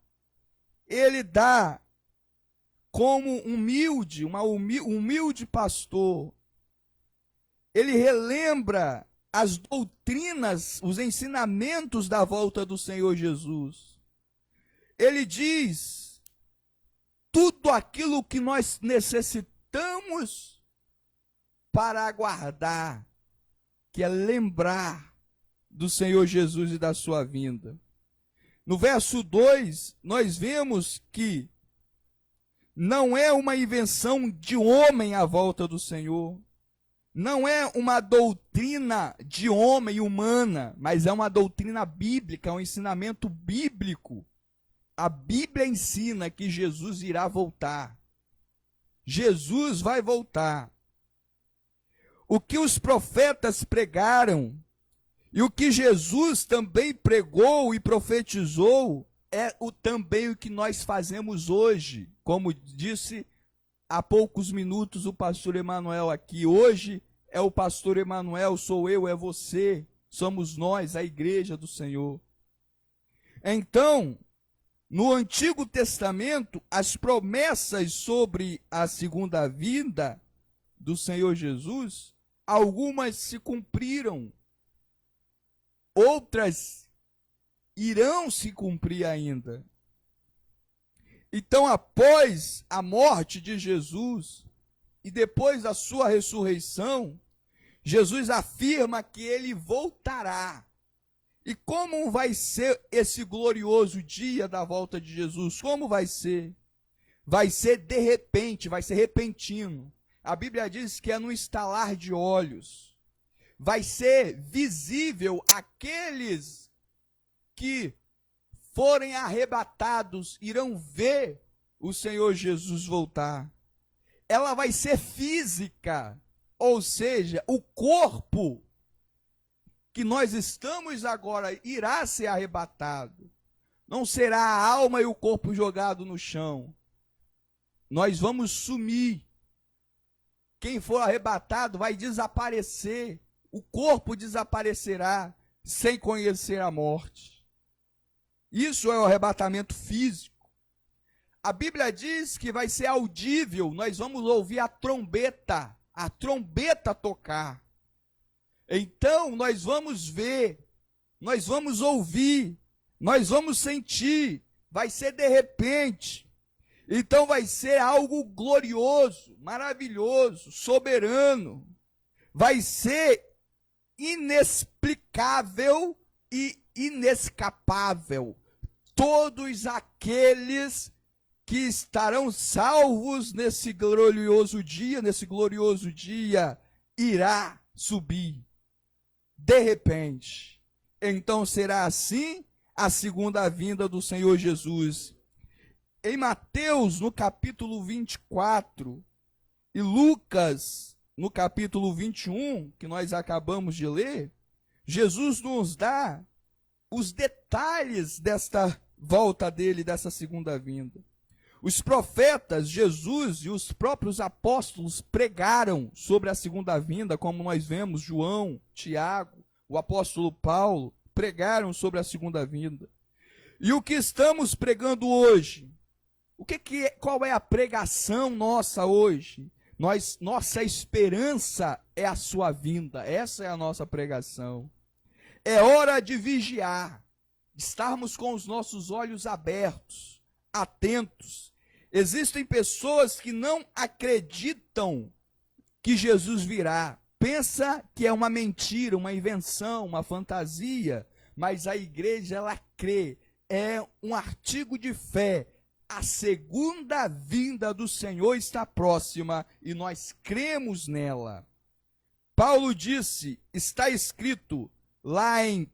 ele dá como humilde pastor, ele relembra as doutrinas, os ensinamentos da volta do Senhor Jesus. ele diz tudo aquilo que nós necessitamos para aguardar, que é lembrar do Senhor Jesus e da sua vinda. No verso 2, nós vemos que não é uma invenção de homem a volta do Senhor, não é uma doutrina de homem humana, mas é uma doutrina bíblica, um ensinamento bíblico. A Bíblia ensina que Jesus irá voltar. Jesus vai voltar. O que os profetas pregaram e o que Jesus também pregou e profetizou é também o que nós fazemos hoje. Como disse há poucos minutos o pastor Emanuel aqui, hoje é o pastor Emanuel, sou eu, é você, somos nós, a igreja do Senhor. Então, no Antigo Testamento, as promessas sobre a segunda vinda do Senhor Jesus, algumas se cumpriram, outras irão se cumprir ainda. Então, após a morte de Jesus e depois da sua ressurreição, Jesus afirma que ele voltará. E como vai ser esse glorioso dia da volta de Jesus? Como vai ser? Vai ser de repente, vai ser repentino. A Bíblia diz que é no estalar de olhos. Vai ser visível àqueles que forem arrebatados, irão ver o Senhor Jesus voltar. Ela vai ser física, ou seja, o corpo que nós estamos agora irá ser arrebatado. Não será a alma e o corpo jogado no chão. Nós vamos sumir. Quem for arrebatado vai desaparecer. O corpo desaparecerá sem conhecer a morte. Isso é o arrebatamento físico. A Bíblia diz que vai ser audível. Nós vamos ouvir a trombeta tocar. Então nós vamos ver, nós vamos ouvir, nós vamos sentir, vai ser de repente. Então vai ser algo glorioso, maravilhoso, soberano. Vai ser inexplicável e inescapável. Todos aqueles que estarão salvos nesse glorioso dia, irá subir. De repente. Então será assim a segunda vinda do Senhor Jesus. Em Mateus, no capítulo 24, e Lucas, no capítulo 21, que nós acabamos de ler, Jesus nos dá os detalhes desta volta dele, dessa segunda vinda. Os profetas, Jesus e os próprios apóstolos pregaram sobre a segunda vinda, como nós vemos João, Tiago, o apóstolo Paulo, pregaram sobre a segunda vinda. E o que estamos pregando hoje? Qual é a pregação nossa hoje? Nossa esperança é a sua vinda, essa é a nossa pregação. É hora de vigiar, estarmos com os nossos olhos abertos, atentos. Existem pessoas que não acreditam que Jesus virá. Pensa que é uma mentira, uma invenção, uma fantasia, mas a igreja, ela crê, é um artigo de fé. A segunda vinda do Senhor está próxima e nós cremos nela. Paulo disse, está escrito lá em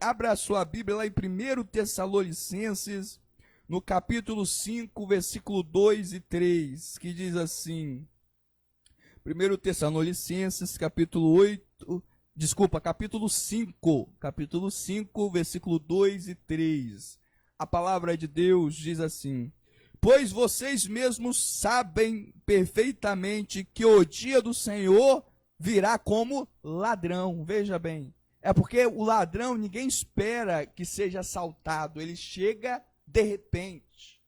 abra a sua Bíblia lá em 1 Tessalonicenses, no capítulo 5, versículo 2 e 3, que diz assim, 1 Tessalonicenses, capítulo 5, versículo 2 e 3. A palavra de Deus diz assim, pois vocês mesmos sabem perfeitamente que o dia do Senhor virá como ladrão. Veja bem, é porque o ladrão, ninguém espera que seja assaltado, ele chega de repente,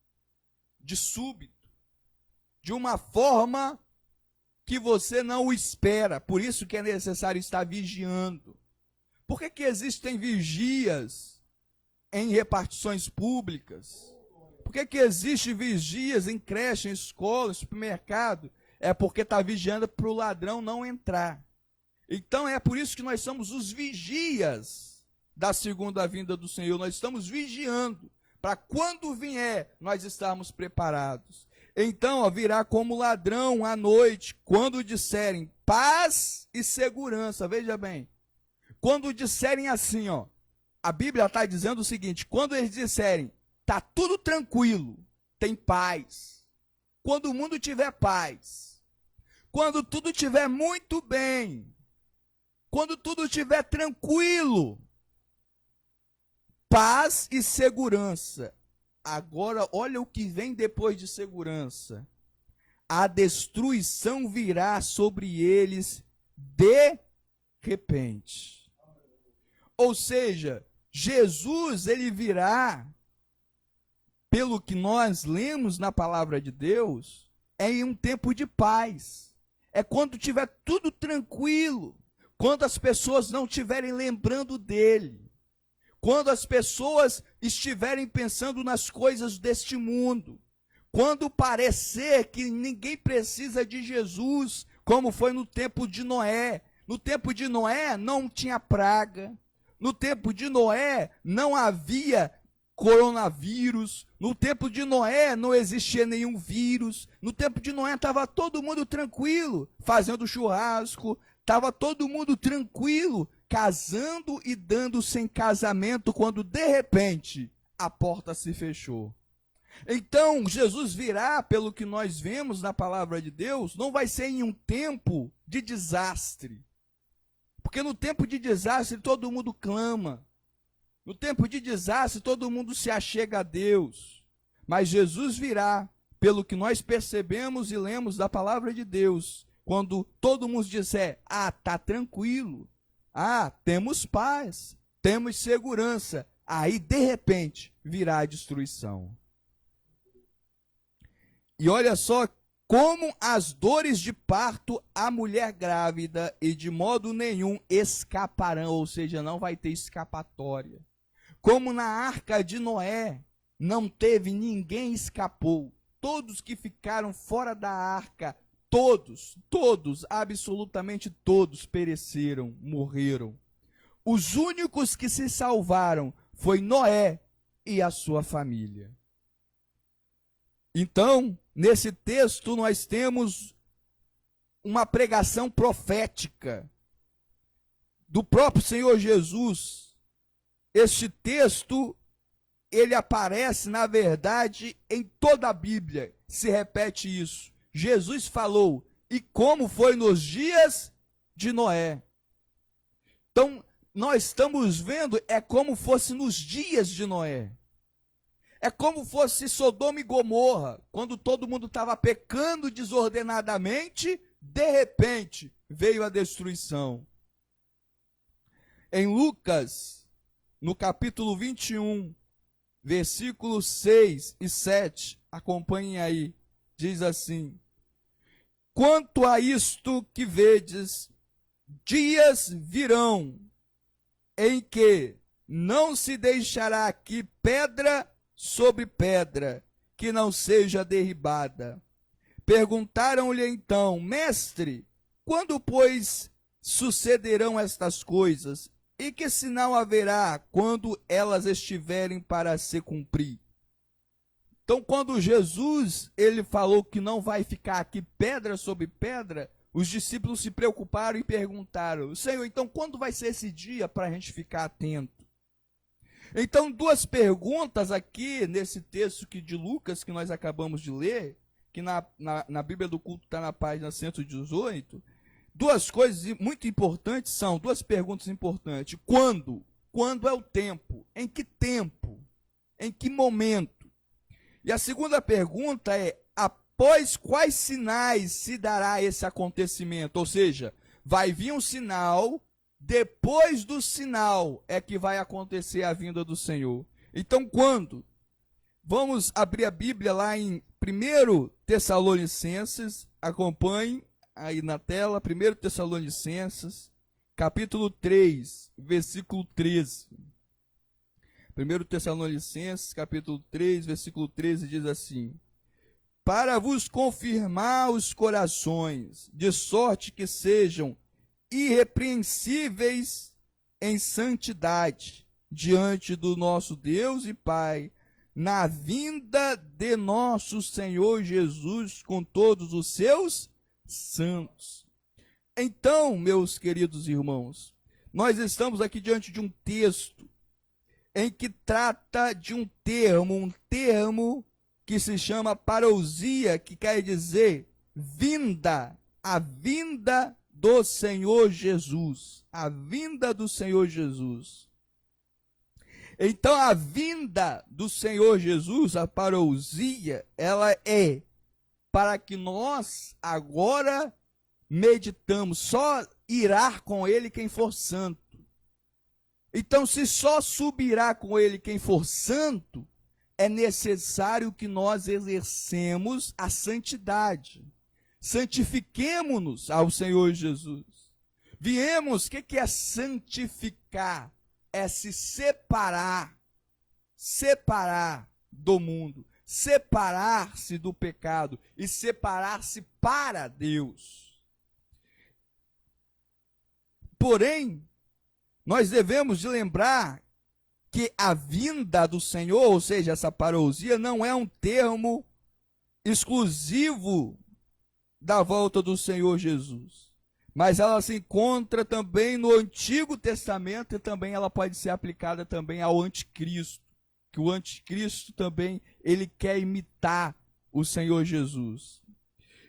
de súbito, de uma forma que você não o espera. Por isso que é necessário estar vigiando. Por que existem vigias em repartições públicas? Por que existe vigias em creche, em escola, em supermercado? É porque está vigiando para o ladrão não entrar. Então é por isso que nós somos os vigias da segunda vinda do Senhor. Nós estamos vigiando para quando vier nós estarmos preparados. Então, ó, virá como ladrão à noite, quando disserem paz e segurança. Veja bem, quando disserem assim, ó, a Bíblia está dizendo o seguinte: quando eles disserem está tudo tranquilo, tem paz, quando o mundo tiver paz, quando tudo estiver muito bem, quando tudo estiver tranquilo, paz e segurança. Agora, olha o que vem depois de segurança. A destruição virá sobre eles de repente. Ou seja, Jesus, ele virá, pelo que nós lemos na palavra de Deus, é em um tempo de paz. É quando tiver tudo tranquilo, quando as pessoas não estiverem lembrando dele, quando as pessoas estiverem pensando nas coisas deste mundo, quando parecer que ninguém precisa de Jesus, como foi no tempo de Noé. No tempo de Noé não tinha praga, no tempo de Noé não havia coronavírus, no tempo de Noé não existia nenhum vírus, no tempo de Noé estava todo mundo tranquilo, fazendo churrasco, estava todo mundo tranquilo, casando e dando-se em casamento, quando de repente a porta se fechou. Então Jesus virá, pelo que nós vemos na palavra de Deus, não vai ser em um tempo de desastre, porque no tempo de desastre todo mundo clama, no tempo de desastre todo mundo se achega a Deus, mas Jesus virá, pelo que nós percebemos e lemos da palavra de Deus, quando todo mundo disser, tá tranquilo, temos paz, temos segurança, aí de repente virá a destruição. E olha só como as dores de parto a mulher grávida, e de modo nenhum escaparão, ou seja, não vai ter escapatória. Como na arca de Noé, não teve ninguém escapou. Todos que ficaram fora da arca, todos, absolutamente todos pereceram, morreram. Os únicos que se salvaram foi Noé e a sua família. Então, nesse texto nós temos uma pregação profética do próprio Senhor Jesus. Este texto, ele aparece, na verdade, em toda a Bíblia. Se repete isso. Jesus falou, e como foi nos dias de Noé. Então, nós estamos vendo, é como fosse nos dias de Noé. É como fosse Sodoma e Gomorra, quando todo mundo estava pecando desordenadamente, de repente veio a destruição. Em Lucas, no capítulo 21, versículos 6 e 7, acompanhem aí, diz assim: quanto a isto que vedes, dias virão em que não se deixará aqui pedra sobre pedra, que não seja derribada. Perguntaram-lhe então, mestre, quando, pois, sucederão estas coisas? E que sinal haverá quando elas estiverem para se cumprir? Então, quando Jesus ele falou que não vai ficar aqui pedra sobre pedra, os discípulos se preocuparam e perguntaram, Senhor, então quando vai ser esse dia para a gente ficar atento? Então, duas perguntas aqui nesse texto de Lucas que nós acabamos de ler, que na Bíblia do Culto está na página 118, duas coisas muito importantes são, duas perguntas importantes. Quando? Quando é o tempo? Em que tempo? Em que momento? E a segunda pergunta é, após quais sinais se dará esse acontecimento? Ou seja, vai vir um sinal, depois do sinal é que vai acontecer a vinda do Senhor. Então, quando? Vamos abrir a Bíblia lá em 1 Tessalonicenses, acompanhe aí na tela, 1 Tessalonicenses, capítulo 3, versículo 13. 1 Tessalonicenses, capítulo 3, versículo 13, diz assim: para vos confirmar os corações, de sorte que sejam irrepreensíveis em santidade, diante do nosso Deus e Pai, na vinda de nosso Senhor Jesus com todos os seus santos. Então, meus queridos irmãos, nós estamos aqui diante de um texto em que trata de um termo que se chama parousia, que quer dizer vinda, a vinda do Senhor Jesus, a vinda do Senhor Jesus. Então, a vinda do Senhor Jesus, a parousia, ela é para que nós agora meditamos, só irá com ele quem for santo. Então, se só subirá com ele quem for santo, é necessário que nós exercemos a santidade. Santifiquemo-nos ao Senhor Jesus. Viemos, o que é santificar? É se separar do mundo, separar-se do pecado e separar-se para Deus. Porém, nós devemos de lembrar que a vinda do Senhor, ou seja, essa parousia, não é um termo exclusivo da volta do Senhor Jesus, mas ela se encontra também no Antigo Testamento e também ela pode ser aplicada também ao anticristo, que o anticristo também ele quer imitar o Senhor Jesus.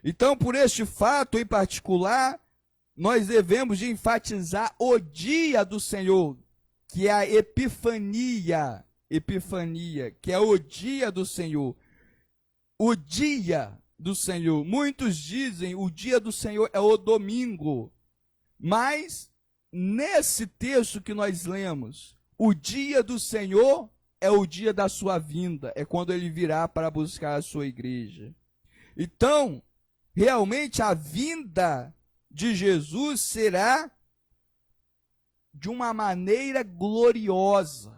Então, por este fato em particular, nós devemos de enfatizar o dia do Senhor, que é a Epifania, que é o dia do Senhor. O dia do Senhor. Muitos dizem o dia do Senhor é o domingo. Mas, nesse texto que nós lemos, o dia do Senhor é o dia da sua vinda. É quando ele virá para buscar a sua igreja. Então, realmente a vinda de Jesus será de uma maneira gloriosa.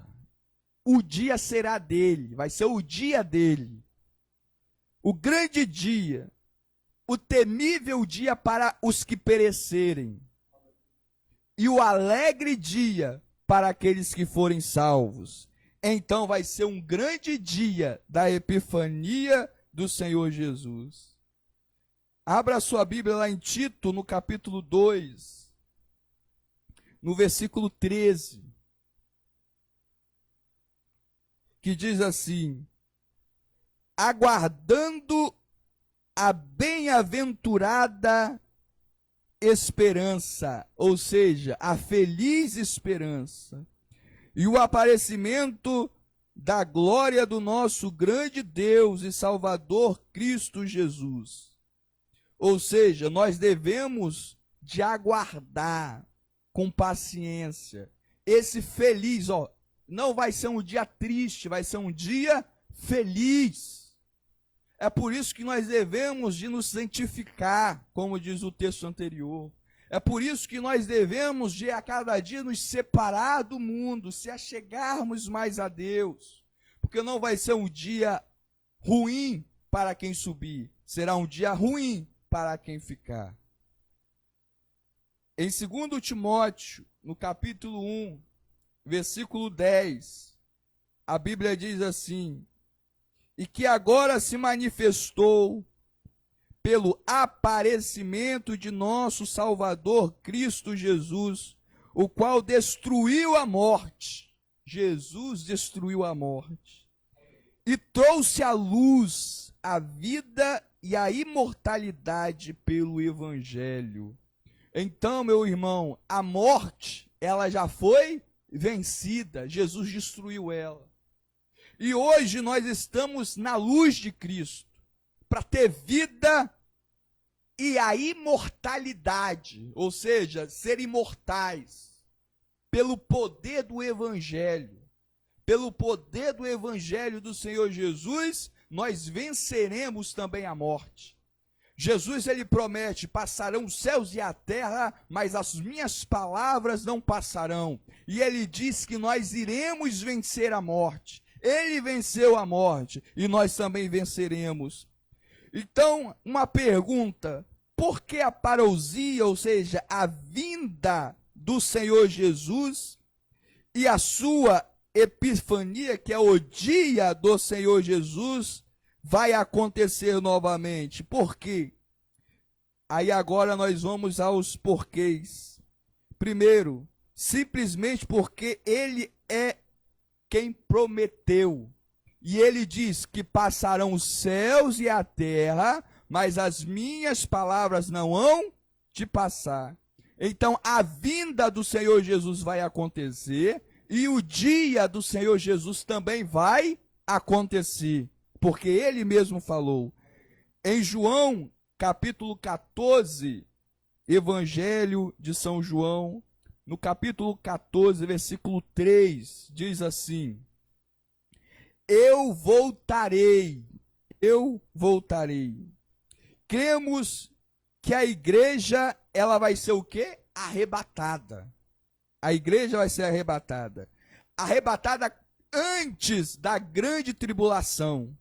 O dia será dele, vai ser o dia dele. O grande dia, o temível dia para os que perecerem, e o alegre dia para aqueles que forem salvos. Então vai ser um grande dia da epifania do Senhor Jesus. Abra sua Bíblia lá em Tito, no capítulo 2, no versículo 13, que diz assim: aguardando a bem-aventurada esperança, ou seja, a feliz esperança, e o aparecimento da glória do nosso grande Deus e Salvador Cristo Jesus. Ou seja, nós devemos de aguardar com paciência esse feliz, não vai ser um dia triste, vai ser um dia feliz. É por isso que nós devemos de nos santificar, como diz o texto anterior. É por isso que nós devemos de a cada dia nos separar do mundo, se achegarmos mais a Deus. Porque não vai ser um dia ruim para quem subir, será um dia ruim para quem ficar. Em 2 Timóteo, no capítulo 1, versículo 10, a Bíblia diz assim: e que agora se manifestou pelo aparecimento de nosso Salvador Cristo Jesus, o qual destruiu a morte. Jesus destruiu a morte e trouxe à luz a vida e a imortalidade pelo Evangelho. Então, meu irmão, a morte, ela já foi vencida, Jesus destruiu ela. E hoje nós estamos na luz de Cristo, para ter vida e a imortalidade, ou seja, ser imortais, pelo poder do Evangelho. Pelo poder do Evangelho do Senhor Jesus, nós venceremos também a morte. Jesus, ele promete: passarão os céus e a terra, mas as minhas palavras não passarão. E ele diz que nós iremos vencer a morte. Ele venceu a morte e nós também venceremos. Então, uma pergunta: por que a parousia, ou seja, a vinda do Senhor Jesus e a sua epifania, que é o dia do Senhor Jesus, vai acontecer novamente? Por quê? Aí agora nós vamos aos porquês. Primeiro, simplesmente porque ele é quem prometeu. E ele diz que passarão os céus e a terra, mas as minhas palavras não hão de passar. Então a vinda do Senhor Jesus vai acontecer e o dia do Senhor Jesus também vai acontecer, porque ele mesmo falou. Em João, capítulo 14, Evangelho de São João, no capítulo 14, versículo 3, diz assim: eu voltarei. Cremos que a igreja, ela vai ser o quê? Arrebatada. A igreja vai ser arrebatada. Arrebatada antes da grande tribulação.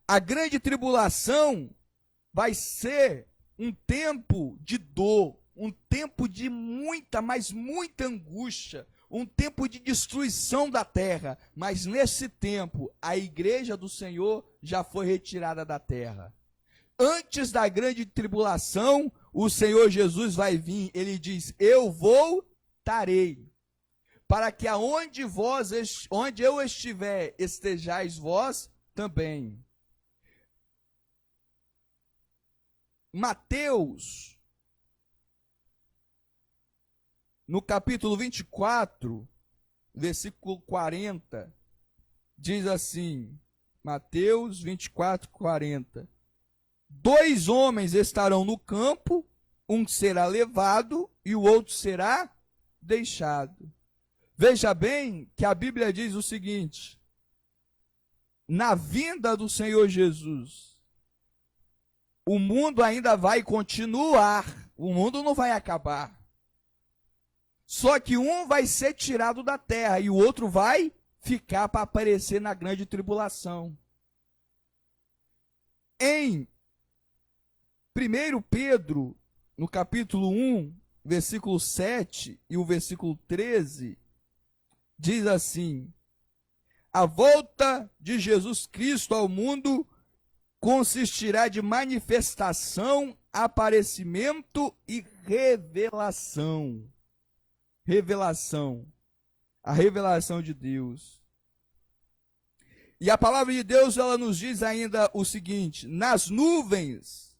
A grande tribulação vai ser um tempo de dor, um tempo de muita, mas muita angústia, um tempo de destruição da terra. Mas nesse tempo, a igreja do Senhor já foi retirada da terra. Antes da grande tribulação, o Senhor Jesus vai vir. Ele diz: eu voltarei, para que onde eu estiver, estejais vós também. Mateus, no capítulo 24, versículo 40, diz assim, Mateus 24, 40. 2 homens estarão no campo, um será levado e o outro será deixado. Veja bem que a Bíblia diz o seguinte: na vinda do Senhor Jesus, o mundo ainda vai continuar, o mundo não vai acabar. Só que um vai ser tirado da terra e o outro vai ficar para aparecer na grande tribulação. Em 1 Pedro, no capítulo 1, versículo 7 e o versículo 13, diz assim: a volta de Jesus Cristo ao mundo consistirá de manifestação, aparecimento e revelação. Revelação. A revelação de Deus. E a palavra de Deus, ela nos diz ainda o seguinte: nas nuvens,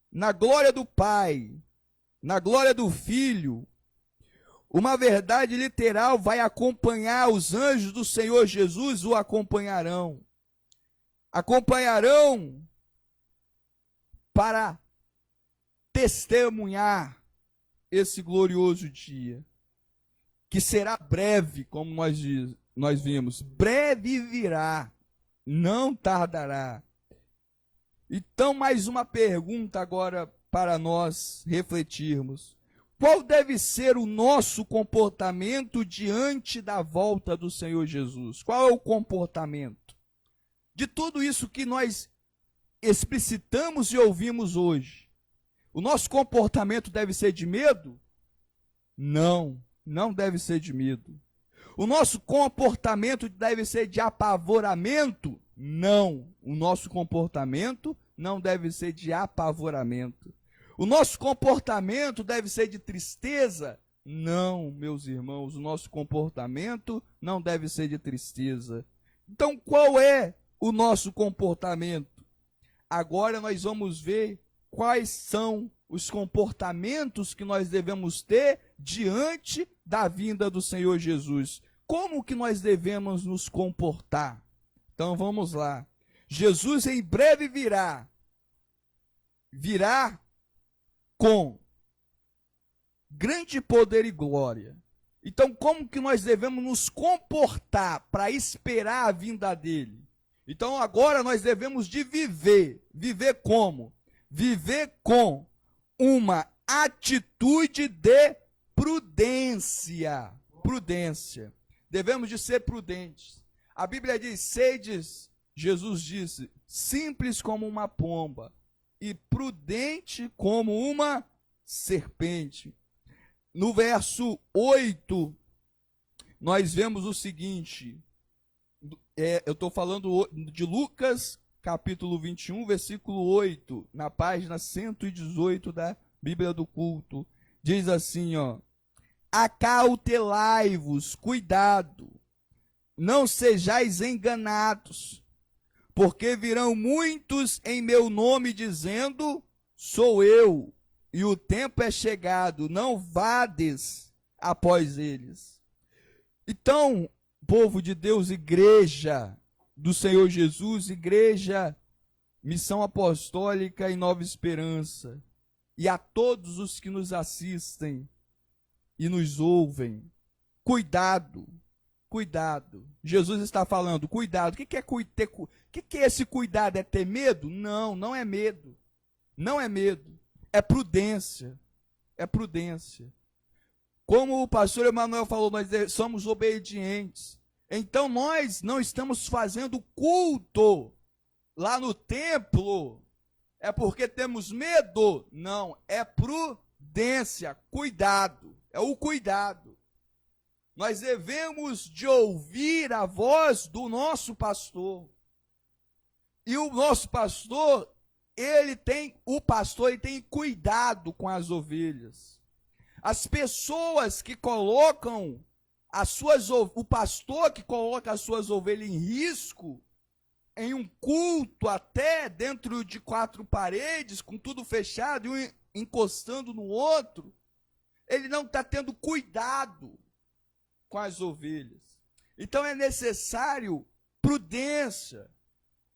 na glória do Pai, na glória do Filho, uma verdade literal vai acompanhar os anjos do Senhor Jesus, o acompanharão. Acompanharão para testemunhar esse glorioso dia, que será breve, como nós vimos. Breve virá, não tardará. Então, mais uma pergunta agora para nós refletirmos. Qual deve ser o nosso comportamento diante da volta do Senhor Jesus? Qual é o comportamento? De tudo isso que nós explicitamos e ouvimos hoje, o nosso comportamento deve ser de medo? Não, não deve ser de medo. O nosso comportamento deve ser de apavoramento? Não, o nosso comportamento não deve ser de apavoramento. O nosso comportamento deve ser de tristeza? Não, meus irmãos, o nosso comportamento não deve ser de tristeza. Então, qual é o nosso comportamento? Agora nós vamos ver quais são os comportamentos que nós devemos ter diante da vinda do Senhor Jesus. Como que nós devemos nos comportar? Então vamos lá. Jesus em breve virá. Virá com grande poder e glória. Então como que nós devemos nos comportar para esperar a vinda dele? Então agora nós devemos de viver. Viver como? viver com uma atitude de prudência. Prudência. Devemos de ser prudentes. A Bíblia diz, sedes, Jesus disse, simples como uma pomba e prudente como uma serpente. No verso 8, nós vemos o seguinte, eu estou falando de Lucas, capítulo 21, versículo 8, na página 118 da Bíblia do Culto. Diz assim, ó, acautelai-vos, cuidado, não sejais enganados, porque virão muitos em meu nome dizendo, sou eu, e o tempo é chegado, não vades após eles. Então, povo de Deus, igreja do Senhor Jesus, igreja, Missão Apostólica e Nova Esperança, e a todos os que nos assistem e nos ouvem, cuidado, cuidado. Jesus está falando, cuidado. O que é esse cuidado? É ter medo? Não, não é medo. Não é medo. É prudência. É prudência. Como o pastor Emanuel falou, nós somos obedientes. Então nós não estamos fazendo culto lá no templo. É porque temos medo? Não, é prudência, cuidado. É o cuidado. Nós devemos de ouvir a voz do nosso pastor. E o nosso pastor, ele tem cuidado com as ovelhas. As pessoas que colocam o pastor que coloca as suas ovelhas em risco, em um culto até dentro de 4 paredes, com tudo fechado, e um encostando no outro, ele não está tendo cuidado com as ovelhas. Então é necessário prudência.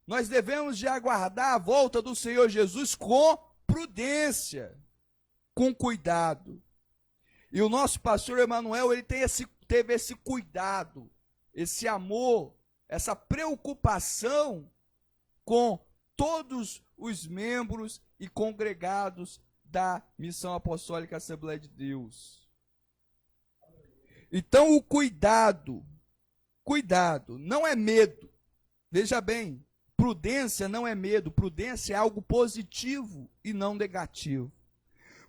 Nós devemos de aguardar a volta do Senhor Jesus com prudência, com cuidado. E o nosso pastor Emanuel, ele teve esse cuidado, esse amor, essa preocupação com todos os membros e congregados da Missão Apostólica Assembleia de Deus. Então o cuidado, não é medo. Veja bem, prudência não é medo, prudência é algo positivo e não negativo.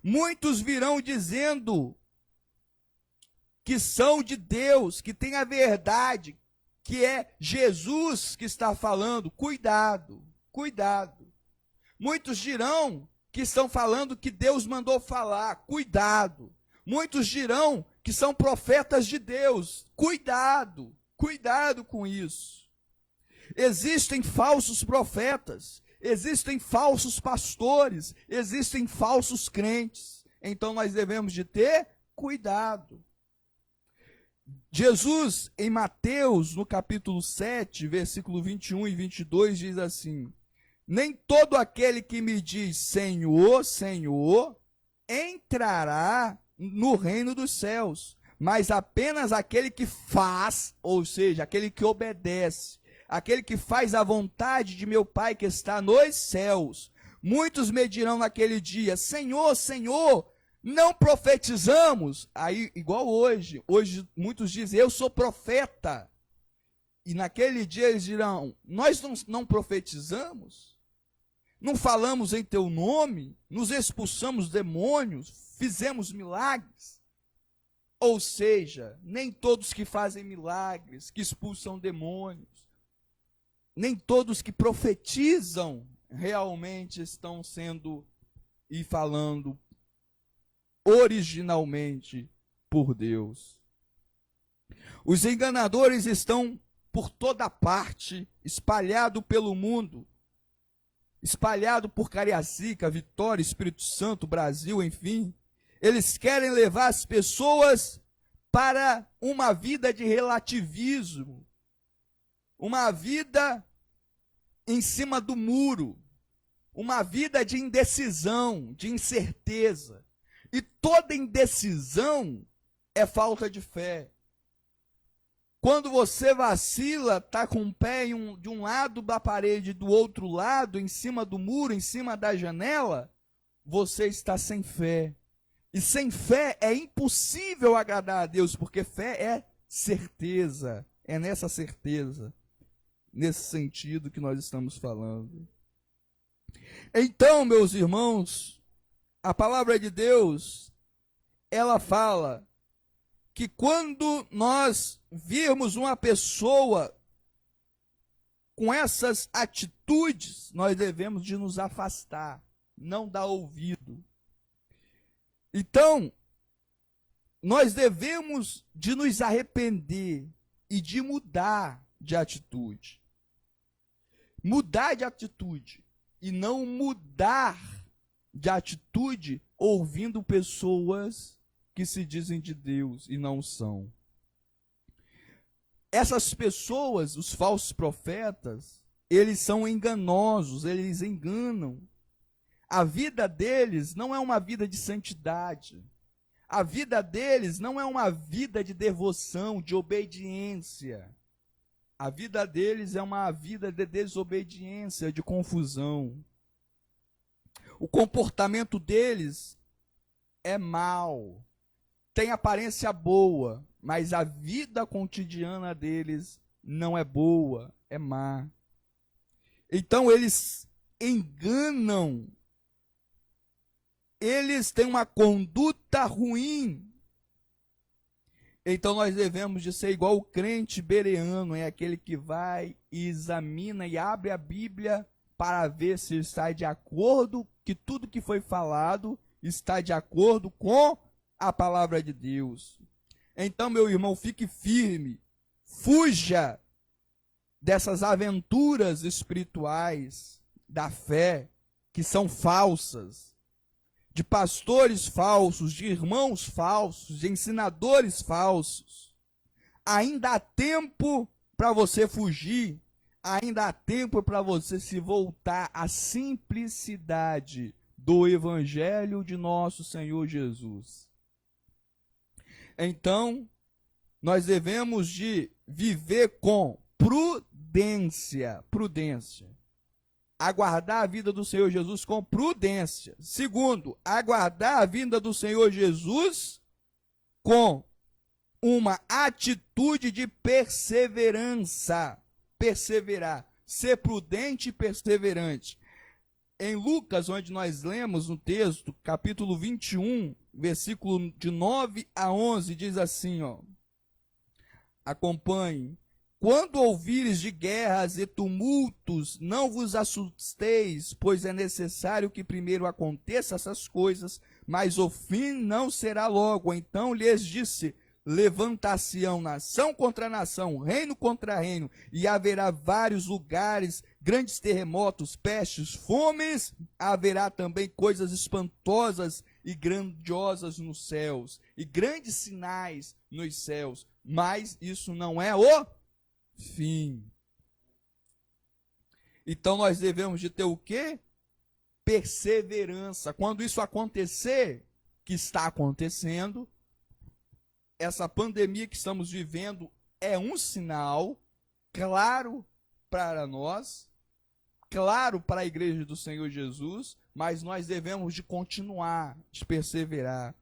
Muitos virão dizendo que são de Deus, que tem a verdade, que é Jesus que está falando. Cuidado, cuidado. Muitos dirão que estão falando que Deus mandou falar. Cuidado. Muitos dirão que são profetas de Deus. Cuidado, cuidado com isso. Existem falsos profetas, existem falsos pastores, existem falsos crentes. Então nós devemos de ter cuidado. Jesus, em Mateus, no capítulo 7, versículo 21 e 22, diz assim, nem todo aquele que me diz Senhor, Senhor, entrará no reino dos céus, mas apenas aquele que faz, ou seja, aquele que obedece, aquele que faz a vontade de meu Pai que está nos céus. Muitos me dirão naquele dia, Senhor, Senhor, não profetizamos? Aí, igual hoje muitos dizem, eu sou profeta. E naquele dia eles dirão, nós não profetizamos? Não falamos em teu nome? Nos expulsamos demônios? Fizemos milagres? Ou seja, nem todos que fazem milagres, que expulsam demônios, nem todos que profetizam realmente estão sendo e falando originalmente por Deus. Os enganadores estão por toda parte, espalhado pelo mundo, espalhado por Cariacica, Vitória, Espírito Santo, Brasil, enfim. Eles querem levar as pessoas para uma vida de relativismo, uma vida em cima do muro, uma vida de indecisão, de incerteza. E toda indecisão é falta de fé. Quando você vacila, está com o pé de um lado da parede, do outro lado, em cima do muro, em cima da janela, você está sem fé. E sem fé é impossível agradar a Deus, porque fé é certeza. É nessa certeza, nesse sentido que nós estamos falando. Então, meus irmãos, a palavra de Deus, ela fala que quando nós virmos uma pessoa com essas atitudes, nós devemos de nos afastar, não dar ouvido. Então, nós devemos de nos arrepender e de mudar de atitude. Mudar de atitude e não mudar de atitude ouvindo pessoas que se dizem de Deus e não são. Essas pessoas, os falsos profetas, eles são enganosos, eles enganam. A vida deles não é uma vida de santidade. A vida deles não é uma vida de devoção, de obediência. A vida deles é uma vida de desobediência, de confusão. O comportamento deles é mau. Tem aparência boa, mas a vida cotidiana deles não é boa, é má. Então eles enganam. Eles têm uma conduta ruim. Então nós devemos de ser igual o crente bereano, é aquele que vai e examina e abre a Bíblia para ver se está de acordo, que tudo que foi falado está de acordo com a palavra de Deus. Então, meu irmão, fique firme, fuja dessas aventuras espirituais da fé que são falsas, de pastores falsos, de irmãos falsos, de ensinadores falsos. Ainda há tempo para você fugir, ainda há tempo para você se voltar à simplicidade do Evangelho de nosso Senhor Jesus. Então, nós devemos de viver com prudência, aguardar a vida do Senhor Jesus com prudência. Segundo, aguardar a vinda do Senhor Jesus com uma atitude de perseverança. Perseverar, ser prudente e perseverante. Em Lucas, onde nós lemos no texto, capítulo 21, versículo de 9 a 11, diz assim, ó. Acompanhe. Quando ouvires de guerras e tumultos, não vos assusteis, pois é necessário que primeiro aconteçam essas coisas, mas o fim não será logo. Então lhes disse, levantar-se-ão nação contra nação, reino contra reino, e haverá vários lugares, grandes terremotos, pestes, fomes, haverá também coisas espantosas e grandiosas nos céus, e grandes sinais nos céus, mas isso não é o fim. Então nós devemos de ter o quê? Perseverança. Quando isso acontecer, que está acontecendo, essa pandemia que estamos vivendo é um sinal claro para nós, claro para a igreja do Senhor Jesus, mas nós devemos de continuar, de perseverar.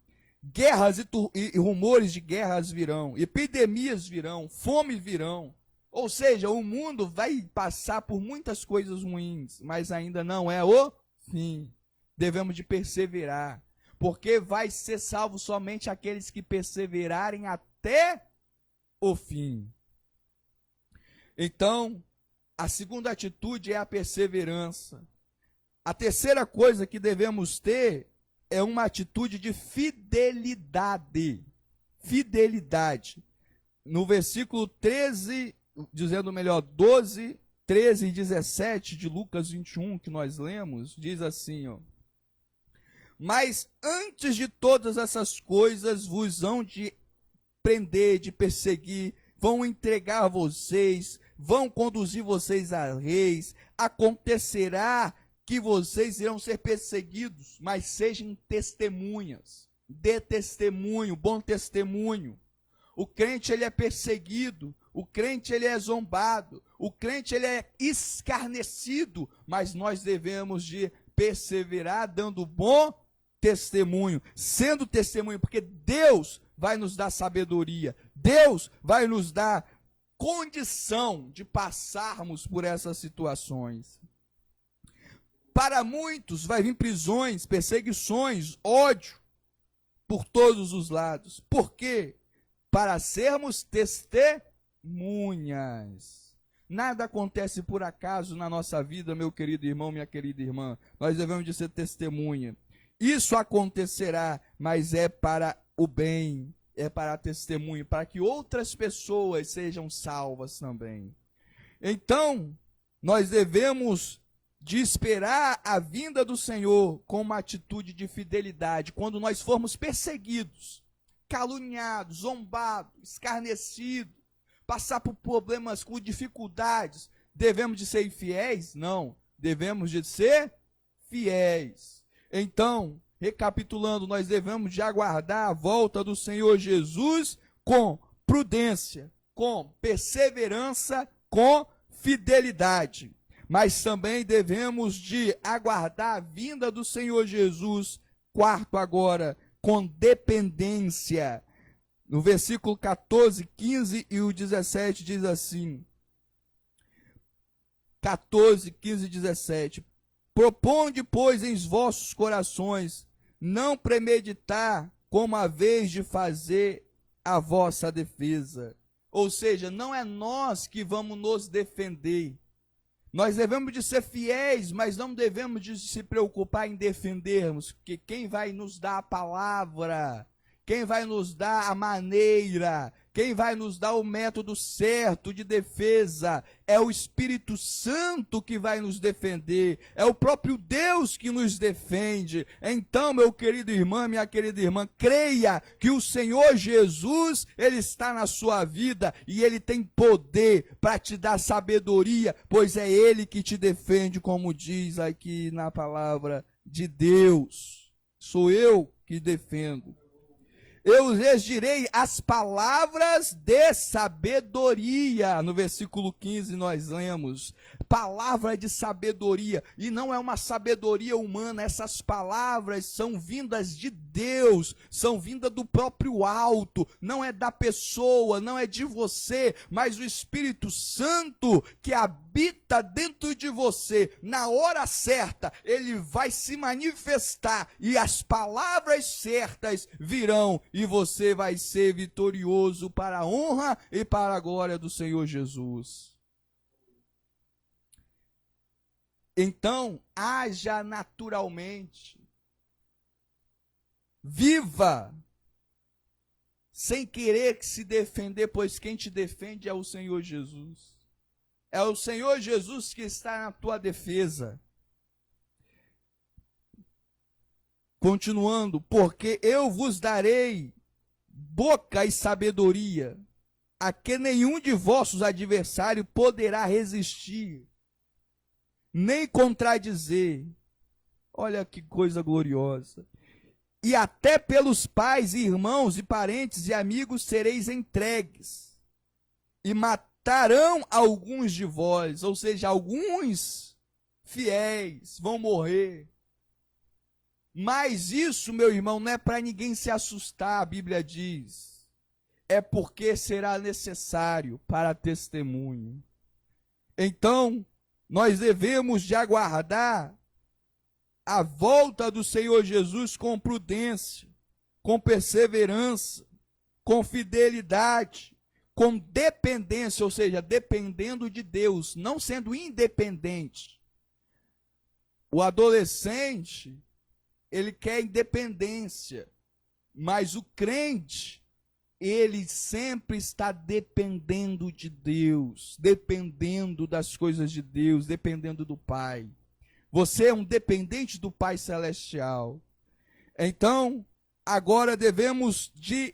Guerras e rumores de guerras virão, epidemias virão, fome virão. Ou seja, o mundo vai passar por muitas coisas ruins, mas ainda não é o fim. Devemos de perseverar, porque vai ser salvo somente aqueles que perseverarem até o fim. Então, a segunda atitude é a perseverança. A terceira coisa que devemos ter é uma atitude de fidelidade. Fidelidade. No versículo 13, dizendo melhor, 12, 13 e 17 de Lucas 21, que nós lemos, diz assim, ó. Mas antes de todas essas coisas vos hão de prender, de perseguir, vão entregar vocês, vão conduzir vocês a reis, acontecerá que vocês irão ser perseguidos, mas sejam testemunhas, dê testemunho, bom testemunho. O crente ele é perseguido, crente ele é zombado, o crente ele é escarnecido, mas nós devemos de perseverar dando bom testemunho, sendo testemunho, porque Deus vai nos dar sabedoria, Deus vai nos dar condição de passarmos por essas situações. Para muitos vai vir prisões, perseguições, ódio por todos os lados. Por quê? Para sermos testemunhas. Nada acontece por acaso na nossa vida, meu querido irmão, minha querida irmã. Nós devemos de ser testemunha. Isso acontecerá, mas é para o bem, é para testemunho, para que outras pessoas sejam salvas também. Então, nós devemos de esperar a vinda do Senhor com uma atitude de fidelidade, quando nós formos perseguidos, caluniados, zombados, escarnecidos, passar por problemas com dificuldades, devemos de ser infiéis? Não, devemos de ser fiéis. Então, recapitulando, nós devemos de aguardar a volta do Senhor Jesus com prudência, com perseverança, com fidelidade. Mas também devemos de aguardar a vinda do Senhor Jesus, quarto agora, com dependência. No versículo 14, 15 e o 17 diz assim, 14, 15 e 17, proponde, pois, em vossos corações, não premeditar como a vez de fazer a vossa defesa. Ou seja, não é nós que vamos nos defender. Nós devemos de ser fiéis, mas não devemos de se preocupar em defendermos, porque quem vai nos dar a palavra, quem vai nos dar a maneira, quem vai nos dar o método certo de defesa é o Espírito Santo que vai nos defender, é o próprio Deus que nos defende. Então, meu querido irmão, minha querida irmã, creia que o Senhor Jesus, Ele está na sua vida e Ele tem poder para te dar sabedoria, pois é Ele que te defende, como diz aqui na palavra de Deus. Sou eu que defendo. Eu lhes direi as palavras de sabedoria. No versículo 15 nós lemos, palavra de sabedoria, e não é uma sabedoria humana, essas palavras são vindas de Deus, são vindas do próprio alto, não é da pessoa, não é de você, mas o Espírito Santo que habita dentro de você, na hora certa, ele vai se manifestar, e as palavras certas virão, e você vai ser vitorioso para a honra e para a glória do Senhor Jesus. Então, haja naturalmente. Viva sem querer se defender, pois quem te defende é o Senhor Jesus. É o Senhor Jesus que está na tua defesa. Continuando, porque eu vos darei boca e sabedoria, a que nenhum de vossos adversários poderá resistir, nem contradizer. Olha que coisa gloriosa. E até pelos pais, e irmãos, e parentes, e amigos sereis entregues, e matarão alguns de vós, ou seja, alguns fiéis vão morrer. Mas isso, meu irmão, não é para ninguém se assustar, a Bíblia diz. É porque será necessário para testemunho. Então, nós devemos de aguardar a volta do Senhor Jesus com prudência, com perseverança, com fidelidade, com dependência, ou seja, dependendo de Deus, não sendo independente. O adolescente, ele quer independência, mas o crente, ele sempre está dependendo de Deus, dependendo das coisas de Deus, dependendo do Pai. Você é um dependente do Pai Celestial. Então, agora devemos de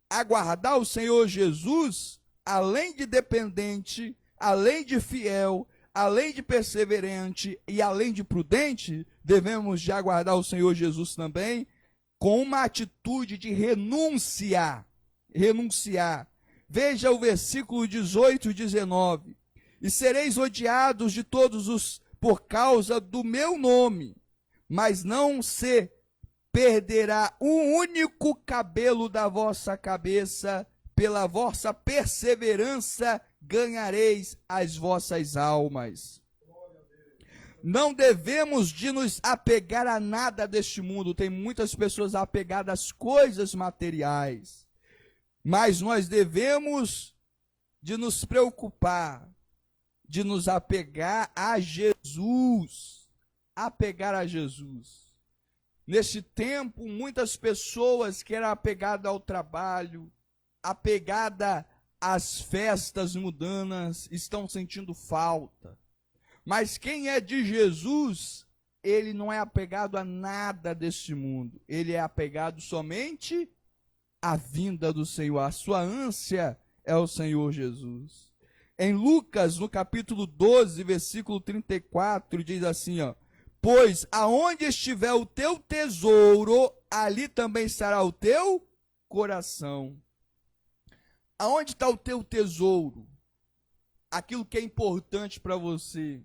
aguardar o Senhor Jesus, além de dependente, além de fiel, além de perseverante e além de prudente, devemos de aguardar o Senhor Jesus também com uma atitude de renunciar, Veja o versículo 18 e 19. E sereis odiados de todos os por causa do meu nome, mas não se perderá um único cabelo da vossa cabeça, pela vossa perseverança ganhareis as vossas almas. Não devemos de nos apegar a nada deste mundo. Tem muitas pessoas apegadas às coisas materiais. Mas nós devemos de nos preocupar, de nos apegar a Jesus. Apegar a Jesus. Neste tempo, muitas pessoas que eram apegadas ao trabalho, apegadas às festas mundanas, estão sentindo falta. Mas quem é de Jesus, ele não é apegado a nada deste mundo. Ele é apegado somente à vinda do Senhor. A sua ânsia é o Senhor Jesus. Em Lucas, no capítulo 12, versículo 34, diz assim, ó: pois aonde estiver o teu tesouro, ali também estará o teu coração. Aonde está o teu tesouro? Aquilo que é importante para você.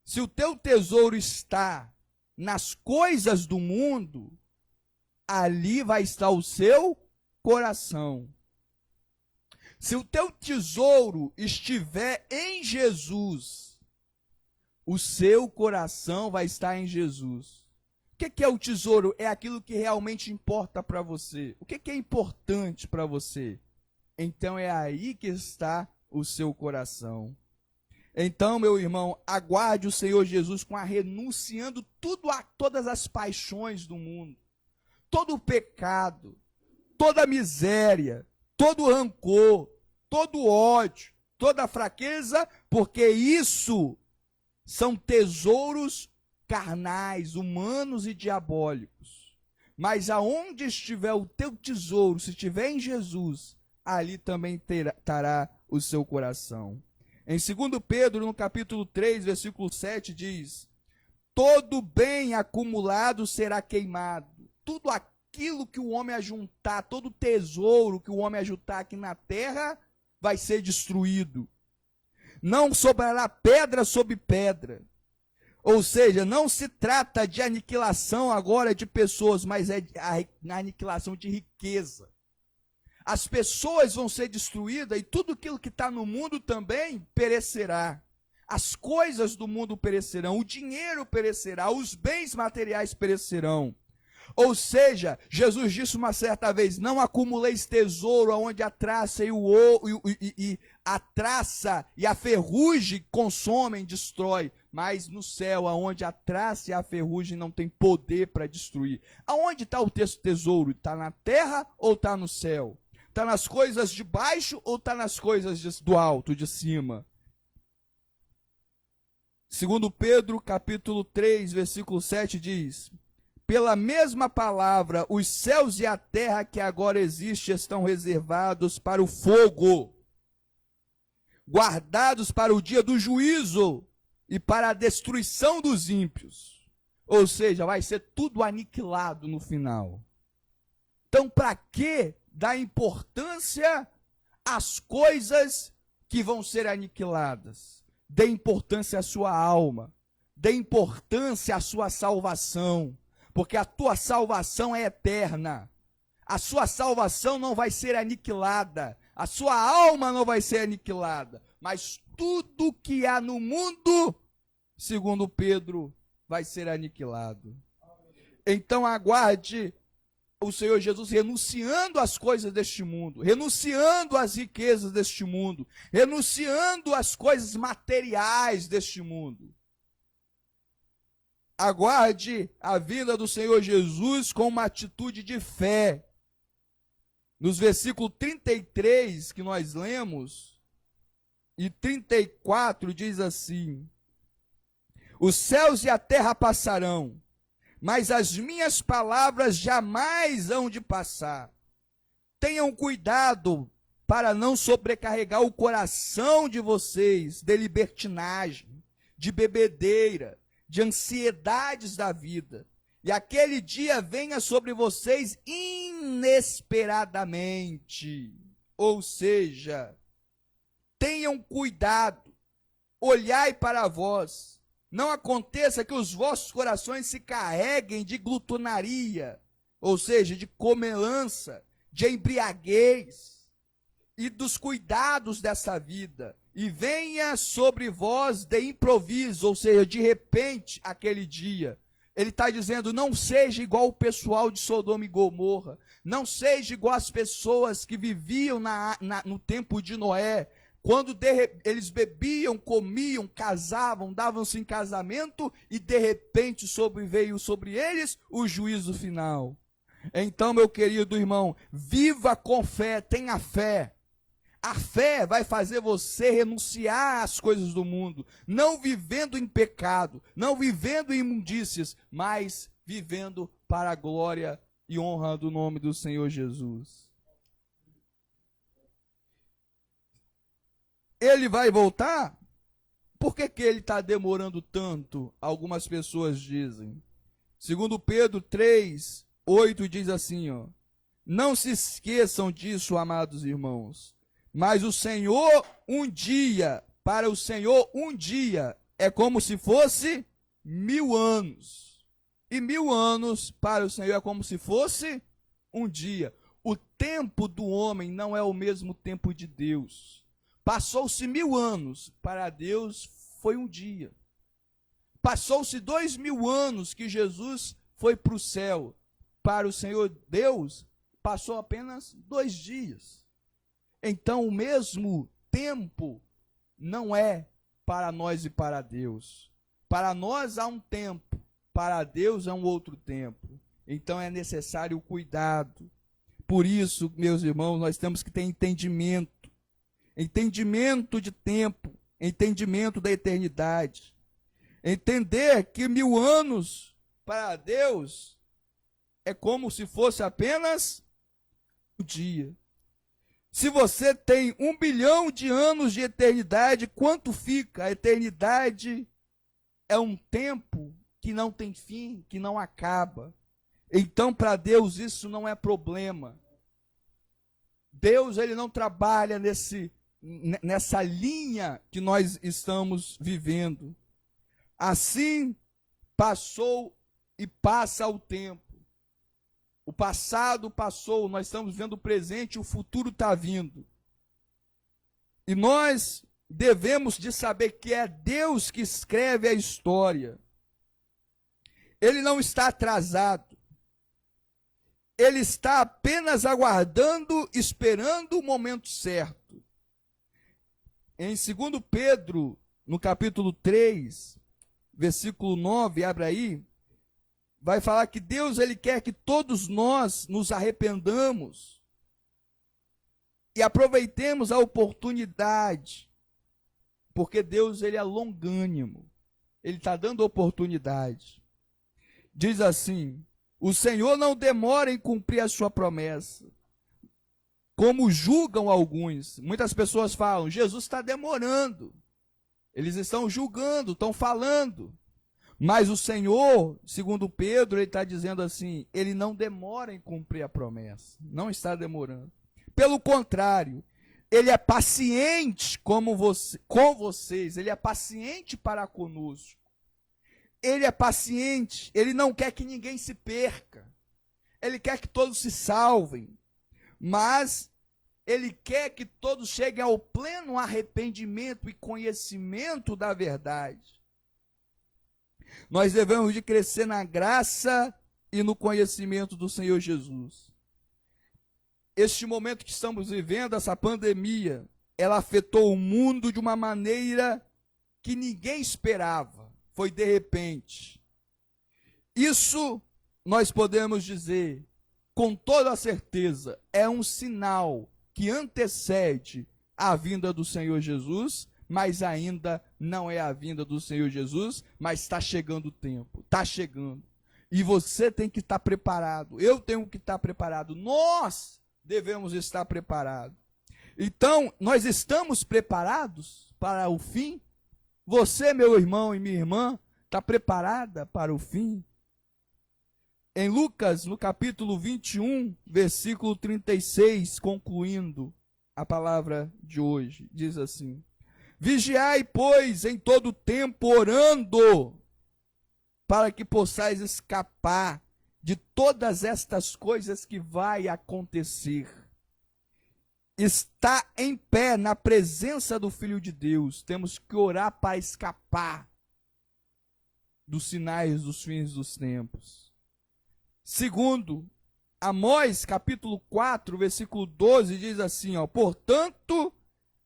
Se o teu tesouro está nas coisas do mundo, ali vai estar o seu coração. Se o teu tesouro estiver em Jesus, o seu coração vai estar em Jesus. O que é o tesouro? É aquilo que realmente importa para você. O que é importante para você? Então é aí que está o seu coração. Então, meu irmão, aguarde o Senhor Jesus renunciando todas as paixões do mundo, todo o pecado, toda a miséria, todo o rancor, todo o ódio, toda a fraqueza, porque isso são tesouros carnais, humanos e diabólicos. Mas aonde estiver o teu tesouro, se estiver em Jesus, ali também estará o seu coração. Em 2 Pedro, no capítulo 3, versículo 7, diz: todo bem acumulado será queimado. Tudo aquilo que o homem ajuntar, todo tesouro que o homem ajuntar aqui na terra, vai ser destruído. Não sobrará pedra sobre pedra. Ou seja, não se trata de aniquilação agora de pessoas, mas é a aniquilação de riqueza. As pessoas vão ser destruídas e tudo aquilo que está no mundo também perecerá. As coisas do mundo perecerão, o dinheiro perecerá, os bens materiais perecerão. Ou seja, Jesus disse uma certa vez: não acumuleis tesouro onde a traça a traça e a ferrugem consomem, destrói, mas no céu, aonde a traça e a ferrugem não tem poder para destruir. Aonde está o tesouro? Está na terra ou está no céu? Está nas coisas de baixo ou está nas coisas do alto, de cima? 2 Pedro, capítulo 3, versículo 7 diz: pela mesma palavra, os céus e a terra que agora existem estão reservados para o fogo, guardados para o dia do juízo e para a destruição dos ímpios. Ou seja, vai ser tudo aniquilado no final. Então, para que dar importância às coisas que vão ser aniquiladas? Dê importância à sua alma, dê importância à sua salvação, porque a tua salvação é eterna. A sua salvação não vai ser aniquilada, a sua alma não vai ser aniquilada, mas tudo que há no mundo, segundo Pedro, vai ser aniquilado. Então aguarde o Senhor Jesus renunciando às coisas deste mundo, renunciando às riquezas deste mundo, renunciando às coisas materiais deste mundo. Aguarde a vinda do Senhor Jesus com uma atitude de fé. Nos versículos 33 que nós lemos, e 34 diz assim: os céus e a terra passarão, mas as minhas palavras jamais hão de passar. Tenham cuidado para não sobrecarregar o coração de vocês de libertinagem, de bebedeira, de ansiedades da vida, e aquele dia venha sobre vocês inesperadamente. Ou seja, tenham cuidado, olhai para vós, não aconteça que os vossos corações se carreguem de glutonaria, ou seja, de comelança, de embriaguez e dos cuidados dessa vida, e venha sobre vós de improviso, ou seja, de repente, aquele dia. Ele está dizendo, não seja igual o pessoal de Sodoma e Gomorra, não seja igual as pessoas que viviam no tempo de Noé, quando eles bebiam, comiam, casavam, davam-se em casamento, e de repente veio sobre eles o juízo final. Então, meu querido irmão, viva com fé, tenha fé. A fé vai fazer você renunciar às coisas do mundo, não vivendo em pecado, não vivendo em imundícias, mas vivendo para a glória e honra do nome do Senhor Jesus. Ele vai voltar? Por que ele está demorando tanto? Algumas pessoas dizem. Segundo Pedro 3:8 diz assim, ó, não se esqueçam disso, amados irmãos. Mas o Senhor, para o Senhor, um dia é como se fosse 1000 anos. E 1000 anos para o Senhor é como se fosse um dia. O tempo do homem não é o mesmo tempo de Deus. Passou-se 1000 anos, para Deus foi um dia. Passou-se 2000 anos que Jesus foi para o céu. Para o Senhor Deus, passou apenas 2 dias. Então, o mesmo tempo não é para nós e para Deus. Para nós há um tempo, para Deus há um outro tempo. Então, é necessário cuidado. Por isso, meus irmãos, nós temos que ter entendimento. Entendimento de tempo, entendimento da eternidade. Entender que 1000 anos para Deus é como se fosse apenas um dia. Se você tem 1 bilhão de anos de eternidade, quanto fica? A eternidade é um tempo que não tem fim, que não acaba. Então, para Deus, isso não é problema. Deus, ele não trabalha nessa linha que nós estamos vivendo. Assim, passou e passa o tempo. O passado passou, nós estamos vendo o presente, o futuro está vindo. E nós devemos de saber que é Deus que escreve a história. Ele não está atrasado. Ele está apenas aguardando, esperando o momento certo. Em 2 Pedro, no capítulo 3, versículo 9, abre aí, vai falar que Deus, ele quer que todos nós nos arrependamos e aproveitemos a oportunidade, porque Deus, ele é longânimo, ele está dando oportunidade. Diz assim, o Senhor não demora em cumprir a sua promessa, como julgam alguns. Muitas pessoas falam, Jesus está demorando, eles estão julgando, estão falando. Mas o Senhor, segundo Pedro, ele está dizendo assim, ele não demora em cumprir a promessa, não está demorando. Pelo contrário, ele é paciente com vocês, ele é paciente para conosco. Ele é paciente, ele não quer que ninguém se perca, ele quer que todos se salvem, mas ele quer que todos cheguem ao pleno arrependimento e conhecimento da verdade. Nós devemos de crescer na graça e no conhecimento do Senhor Jesus. Este momento que estamos vivendo, essa pandemia, ela afetou o mundo de uma maneira que ninguém esperava. Foi de repente. Isso nós podemos dizer com toda certeza, é um sinal que antecede a vinda do Senhor Jesus, mas ainda não é a vinda do Senhor Jesus, mas está chegando o tempo, está chegando. E você tem que estar preparado, eu tenho que estar preparado, nós devemos estar preparados. Então, nós estamos preparados para o fim? Você, meu irmão e minha irmã, está preparada para o fim? Em Lucas, no capítulo 21, versículo 36, concluindo, a palavra de hoje. Diz assim: vigiai, pois, em todo tempo, orando, para que possais escapar de todas estas coisas que vai acontecer. Está em pé na presença do Filho de Deus. Temos que orar para escapar dos sinais dos fins dos tempos. Segundo, Amós, capítulo 4, versículo 12, diz assim, ó: portanto,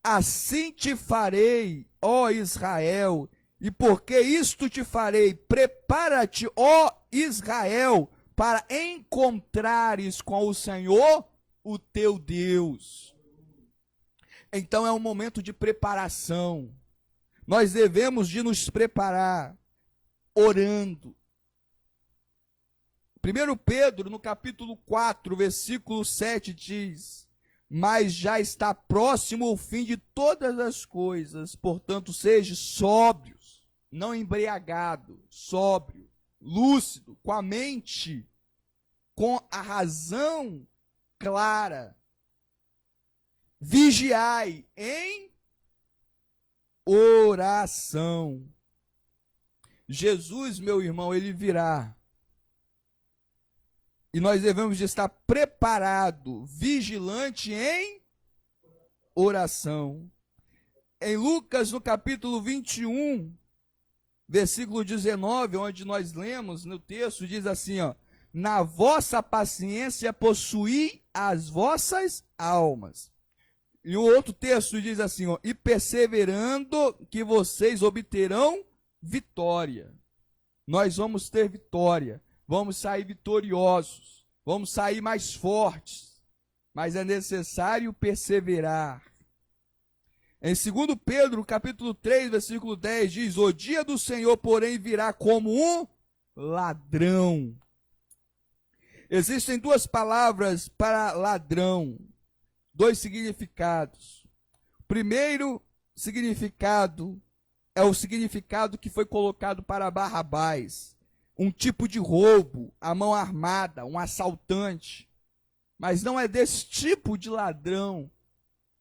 assim te farei, ó Israel, e porque isto te farei, prepara-te, ó Israel, para encontrares com o Senhor, o teu Deus. Então é um momento de preparação. Nós devemos de nos preparar orando. 1 Pedro, no capítulo 4, versículo 7, diz: mas já está próximo o fim de todas as coisas, portanto, seja sóbrios, não embriagado, sóbrio, lúcido, com a mente, com a razão clara. Vigiai em oração. Jesus, meu irmão, ele virá. E nós devemos de estar preparado, vigilante em oração. Em Lucas, no capítulo 21, versículo 19, onde nós lemos no texto, diz assim, ó: na vossa paciência possuí as vossas almas. E o outro texto diz assim, ó: e perseverando que vocês obterão vitória. Nós vamos ter vitória. Vamos sair vitoriosos, vamos sair mais fortes, mas é necessário perseverar. Em 2 Pedro, capítulo 3, versículo 10, diz: o dia do Senhor, porém, virá como um ladrão. Existem duas palavras para ladrão, dois significados. O primeiro significado é o significado que foi colocado para Barrabás. Um tipo de roubo, a mão armada, um assaltante. Mas não é desse tipo de ladrão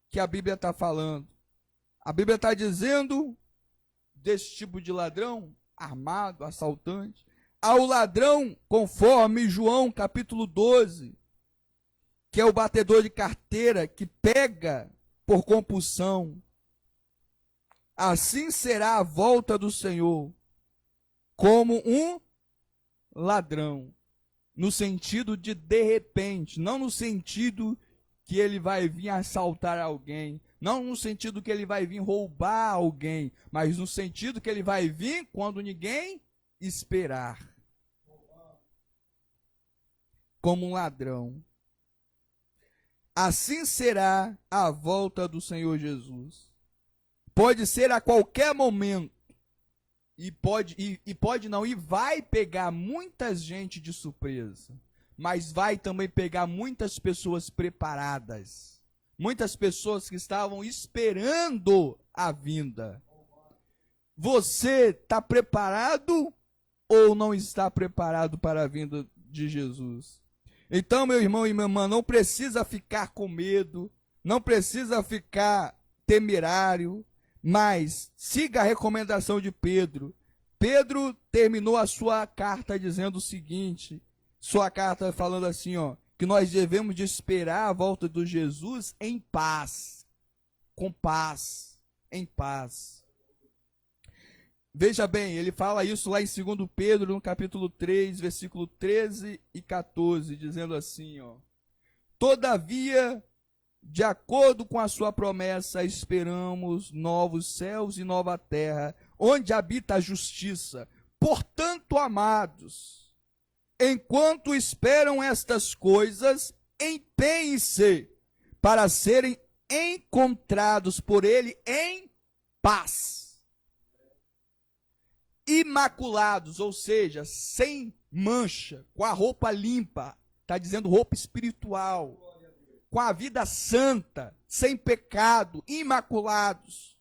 que a Bíblia está falando. A Bíblia está dizendo desse tipo de ladrão, armado, assaltante, ao ladrão, conforme João capítulo 12, que é o batedor de carteira, que pega por compulsão. Assim será a volta do Senhor, como um ladrão, no sentido de repente, não no sentido que ele vai vir assaltar alguém, não no sentido que ele vai vir roubar alguém, mas no sentido que ele vai vir quando ninguém esperar, como um ladrão. Assim será a volta do Senhor Jesus. Pode ser a qualquer momento. E vai pegar muita gente de surpresa, mas vai também pegar muitas pessoas preparadas, muitas pessoas que estavam esperando a vinda. Você está preparado ou não está preparado para a vinda de Jesus? Então, meu irmão e minha irmã, não precisa ficar com medo, não precisa ficar temerário, mas siga a recomendação de Pedro. Pedro terminou a sua carta dizendo o seguinte, sua carta falando assim, ó, que nós devemos de esperar a volta de Jesus em paz, com paz, em paz. Veja bem, ele fala isso lá em 2 Pedro, no capítulo 3, versículo 13 e 14, dizendo assim, ó: todavia, de acordo com a sua promessa, esperamos novos céus e nova terra, onde habita a justiça. Portanto, amados, enquanto esperam estas coisas, empenhem-se para serem encontrados por ele em paz, imaculados, ou seja, sem mancha, com a roupa limpa, está dizendo roupa espiritual, com a vida santa, sem pecado, imaculados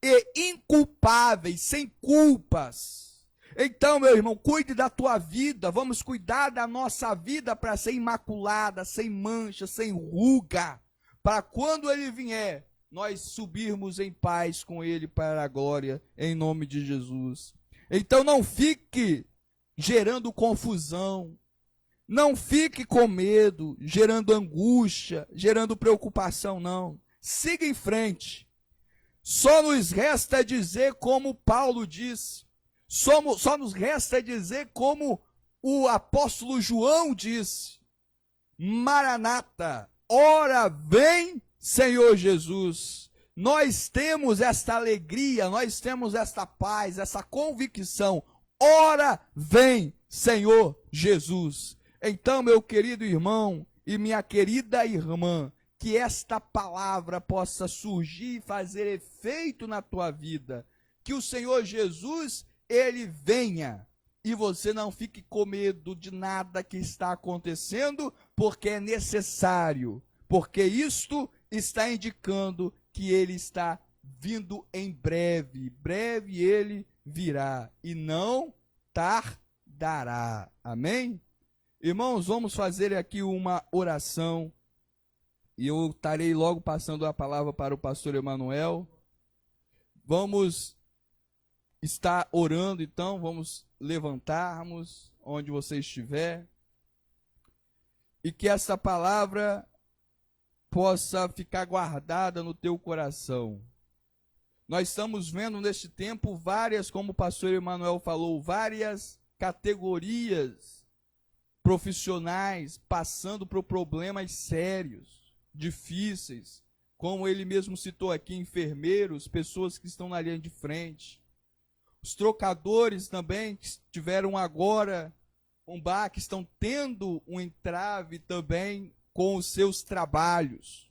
e inculpáveis, sem culpas. Então, meu irmão, cuide da tua vida, vamos cuidar da nossa vida para ser imaculada, sem mancha, sem ruga, para quando ele vier, nós subirmos em paz com ele para a glória, em nome de Jesus. Então não fique gerando confusão, não fique com medo, gerando angústia, gerando preocupação, não. Siga em frente. Só nos resta dizer como Paulo disse, só nos resta dizer como o apóstolo João disse: Maranata, ora vem, Senhor Jesus. Nós temos esta alegria, nós temos esta paz, essa convicção. Ora vem, Senhor Jesus. Então, meu querido irmão e minha querida irmã, que esta palavra possa surgir e fazer efeito na tua vida. Que o Senhor Jesus, ele venha. E você não fique com medo de nada que está acontecendo, porque é necessário. Porque isto está indicando que ele está vindo em breve. Breve ele virá e não tardará. Amém? Irmãos, vamos fazer aqui uma oração. E eu estarei logo passando a palavra para o pastor Emanuel. Vamos estar orando, então, vamos levantarmos onde você estiver. E que essa palavra possa ficar guardada no teu coração. Nós estamos vendo neste tempo várias, como o pastor Emanuel falou, várias categorias profissionais passando por problemas sérios, difíceis, como ele mesmo citou aqui, enfermeiros, pessoas que estão na linha de frente. Os trocadores também, que tiveram agora um baque, estão tendo um entrave também com os seus trabalhos.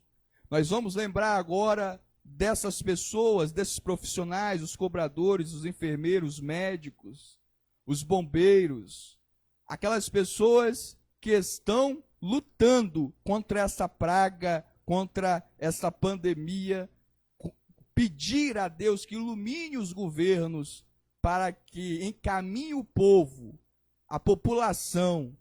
Nós vamos lembrar agora dessas pessoas, desses profissionais, os cobradores, os enfermeiros, os médicos, os bombeiros, aquelas pessoas que estão lutando contra essa praga, contra essa pandemia, pedir a Deus que ilumine os governos para que encaminhe o povo, a população,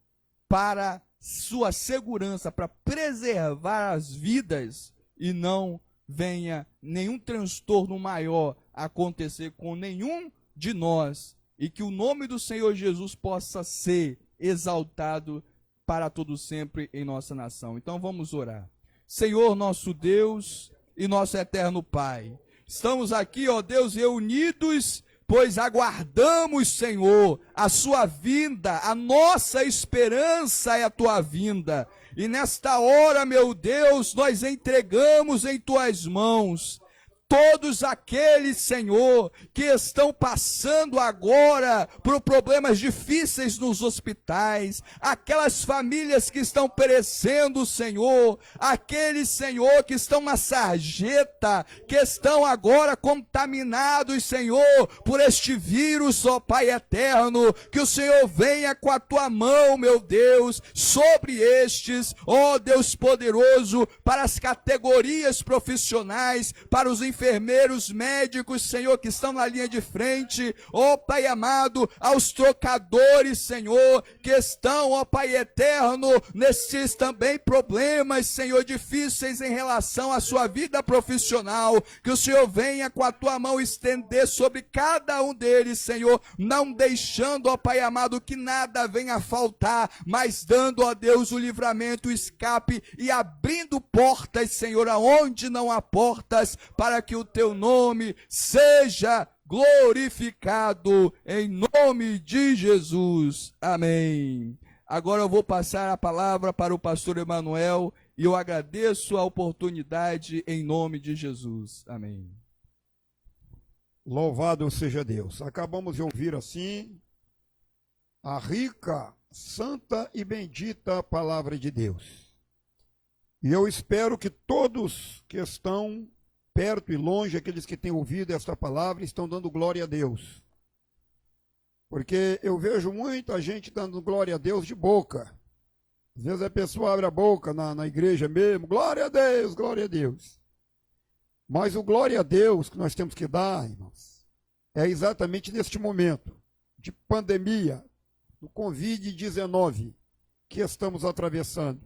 para sua segurança, para preservar as vidas e não venha nenhum transtorno maior acontecer com nenhum de nós e que o nome do Senhor Jesus possa ser exaltado para todo sempre em nossa nação. Então vamos orar. Senhor nosso Deus e nosso eterno Pai, estamos aqui, ó Deus, reunidos, pois aguardamos, Senhor, a sua vinda, a nossa esperança é a tua vinda. E nesta hora, meu Deus, nós entregamos em tuas mãos todos aqueles, Senhor, que estão passando agora por problemas difíceis nos hospitais, aquelas famílias que estão perecendo, Senhor, aqueles, Senhor, que estão na sarjeta, que estão agora contaminados, Senhor, por este vírus, ó Pai eterno, que o Senhor venha com a tua mão, meu Deus, sobre estes, ó Deus poderoso, para as categorias profissionais, para os enfermeiros, médicos, Senhor, que estão na linha de frente, ó Pai amado, aos trocadores, Senhor, que estão, ó Pai eterno, nesses também problemas, Senhor, difíceis em relação à sua vida profissional, que o Senhor venha com a tua mão estender sobre cada um deles, Senhor, não deixando, ó Pai amado, que nada venha a faltar, mas dando, ó Deus, o livramento, o escape e abrindo portas, Senhor, aonde não há portas, para que o teu nome seja glorificado em nome de Jesus. Amém. Agora eu vou passar a palavra para o pastor Emanuel e eu agradeço a oportunidade em nome de Jesus. Amém. Louvado seja Deus. Acabamos de ouvir assim a rica, santa e bendita palavra de Deus. E eu espero que todos que estão perto e longe, aqueles que têm ouvido esta palavra, estão dando glória a Deus. Porque eu vejo muita gente dando glória a Deus de boca. Às vezes a pessoa abre a boca na igreja mesmo, glória a Deus, glória a Deus. Mas o glória a Deus que nós temos que dar, irmãos, é exatamente neste momento de pandemia, do Covid-19 que estamos atravessando.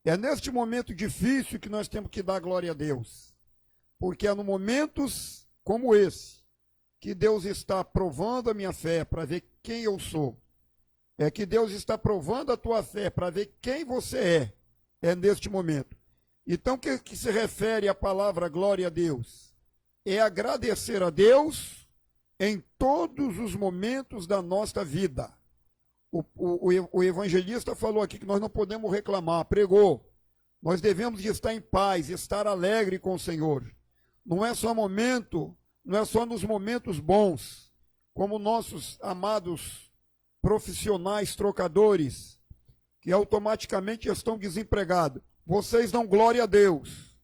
É neste momento difícil que nós temos que dar glória a Deus. Porque é no momentos como esse que Deus está provando a minha fé para ver quem eu sou. É que Deus está provando a tua fé para ver quem você é. É neste momento. Então, o que se refere à palavra glória a Deus? É agradecer a Deus em todos os momentos da nossa vida. O evangelista falou aqui que nós não podemos reclamar, pregou. Nós devemos estar em paz, estar alegre com o Senhor. Não é só nos momentos bons, como nossos amados profissionais trocadores, que automaticamente estão desempregados. Vocês dão glória a Deus.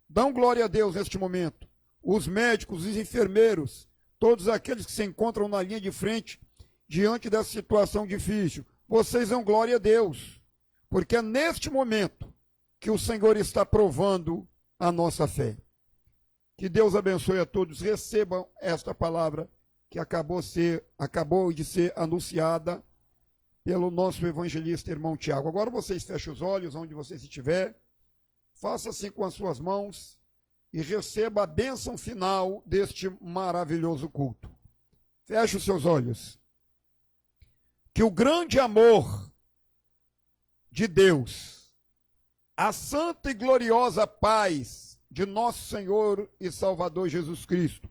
Dão glória a Deus neste momento. Os médicos, os enfermeiros, todos aqueles que se encontram na linha de frente diante dessa situação difícil, vocês dão glória a Deus. Porque é neste momento que o Senhor está provando a nossa fé. Que Deus abençoe a todos. Recebam esta palavra que acabou de ser anunciada pelo nosso evangelista irmão Tiago. Agora vocês fechem os olhos onde vocês estiverem, faça assim com as suas mãos e receba a bênção final deste maravilhoso culto. Feche os seus olhos. Que o grande amor de Deus, a santa e gloriosa paz de nosso Senhor e Salvador Jesus Cristo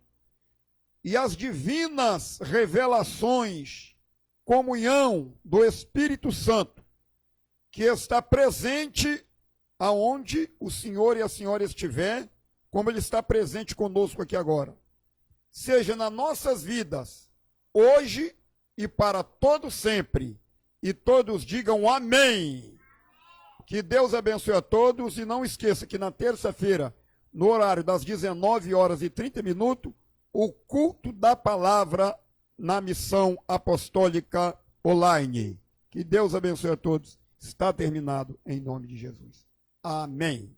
e as divinas revelações, comunhão do Espírito Santo, que está presente aonde o Senhor e a Senhora estiver, como Ele está presente conosco aqui agora, seja nas nossas vidas, hoje e para todo sempre, e todos digam amém. Que Deus abençoe a todos, e não esqueça que na terça-feira, no horário das 19h30, o culto da palavra na missão apostólica online. Que Deus abençoe a todos. Está terminado em nome de Jesus. Amém.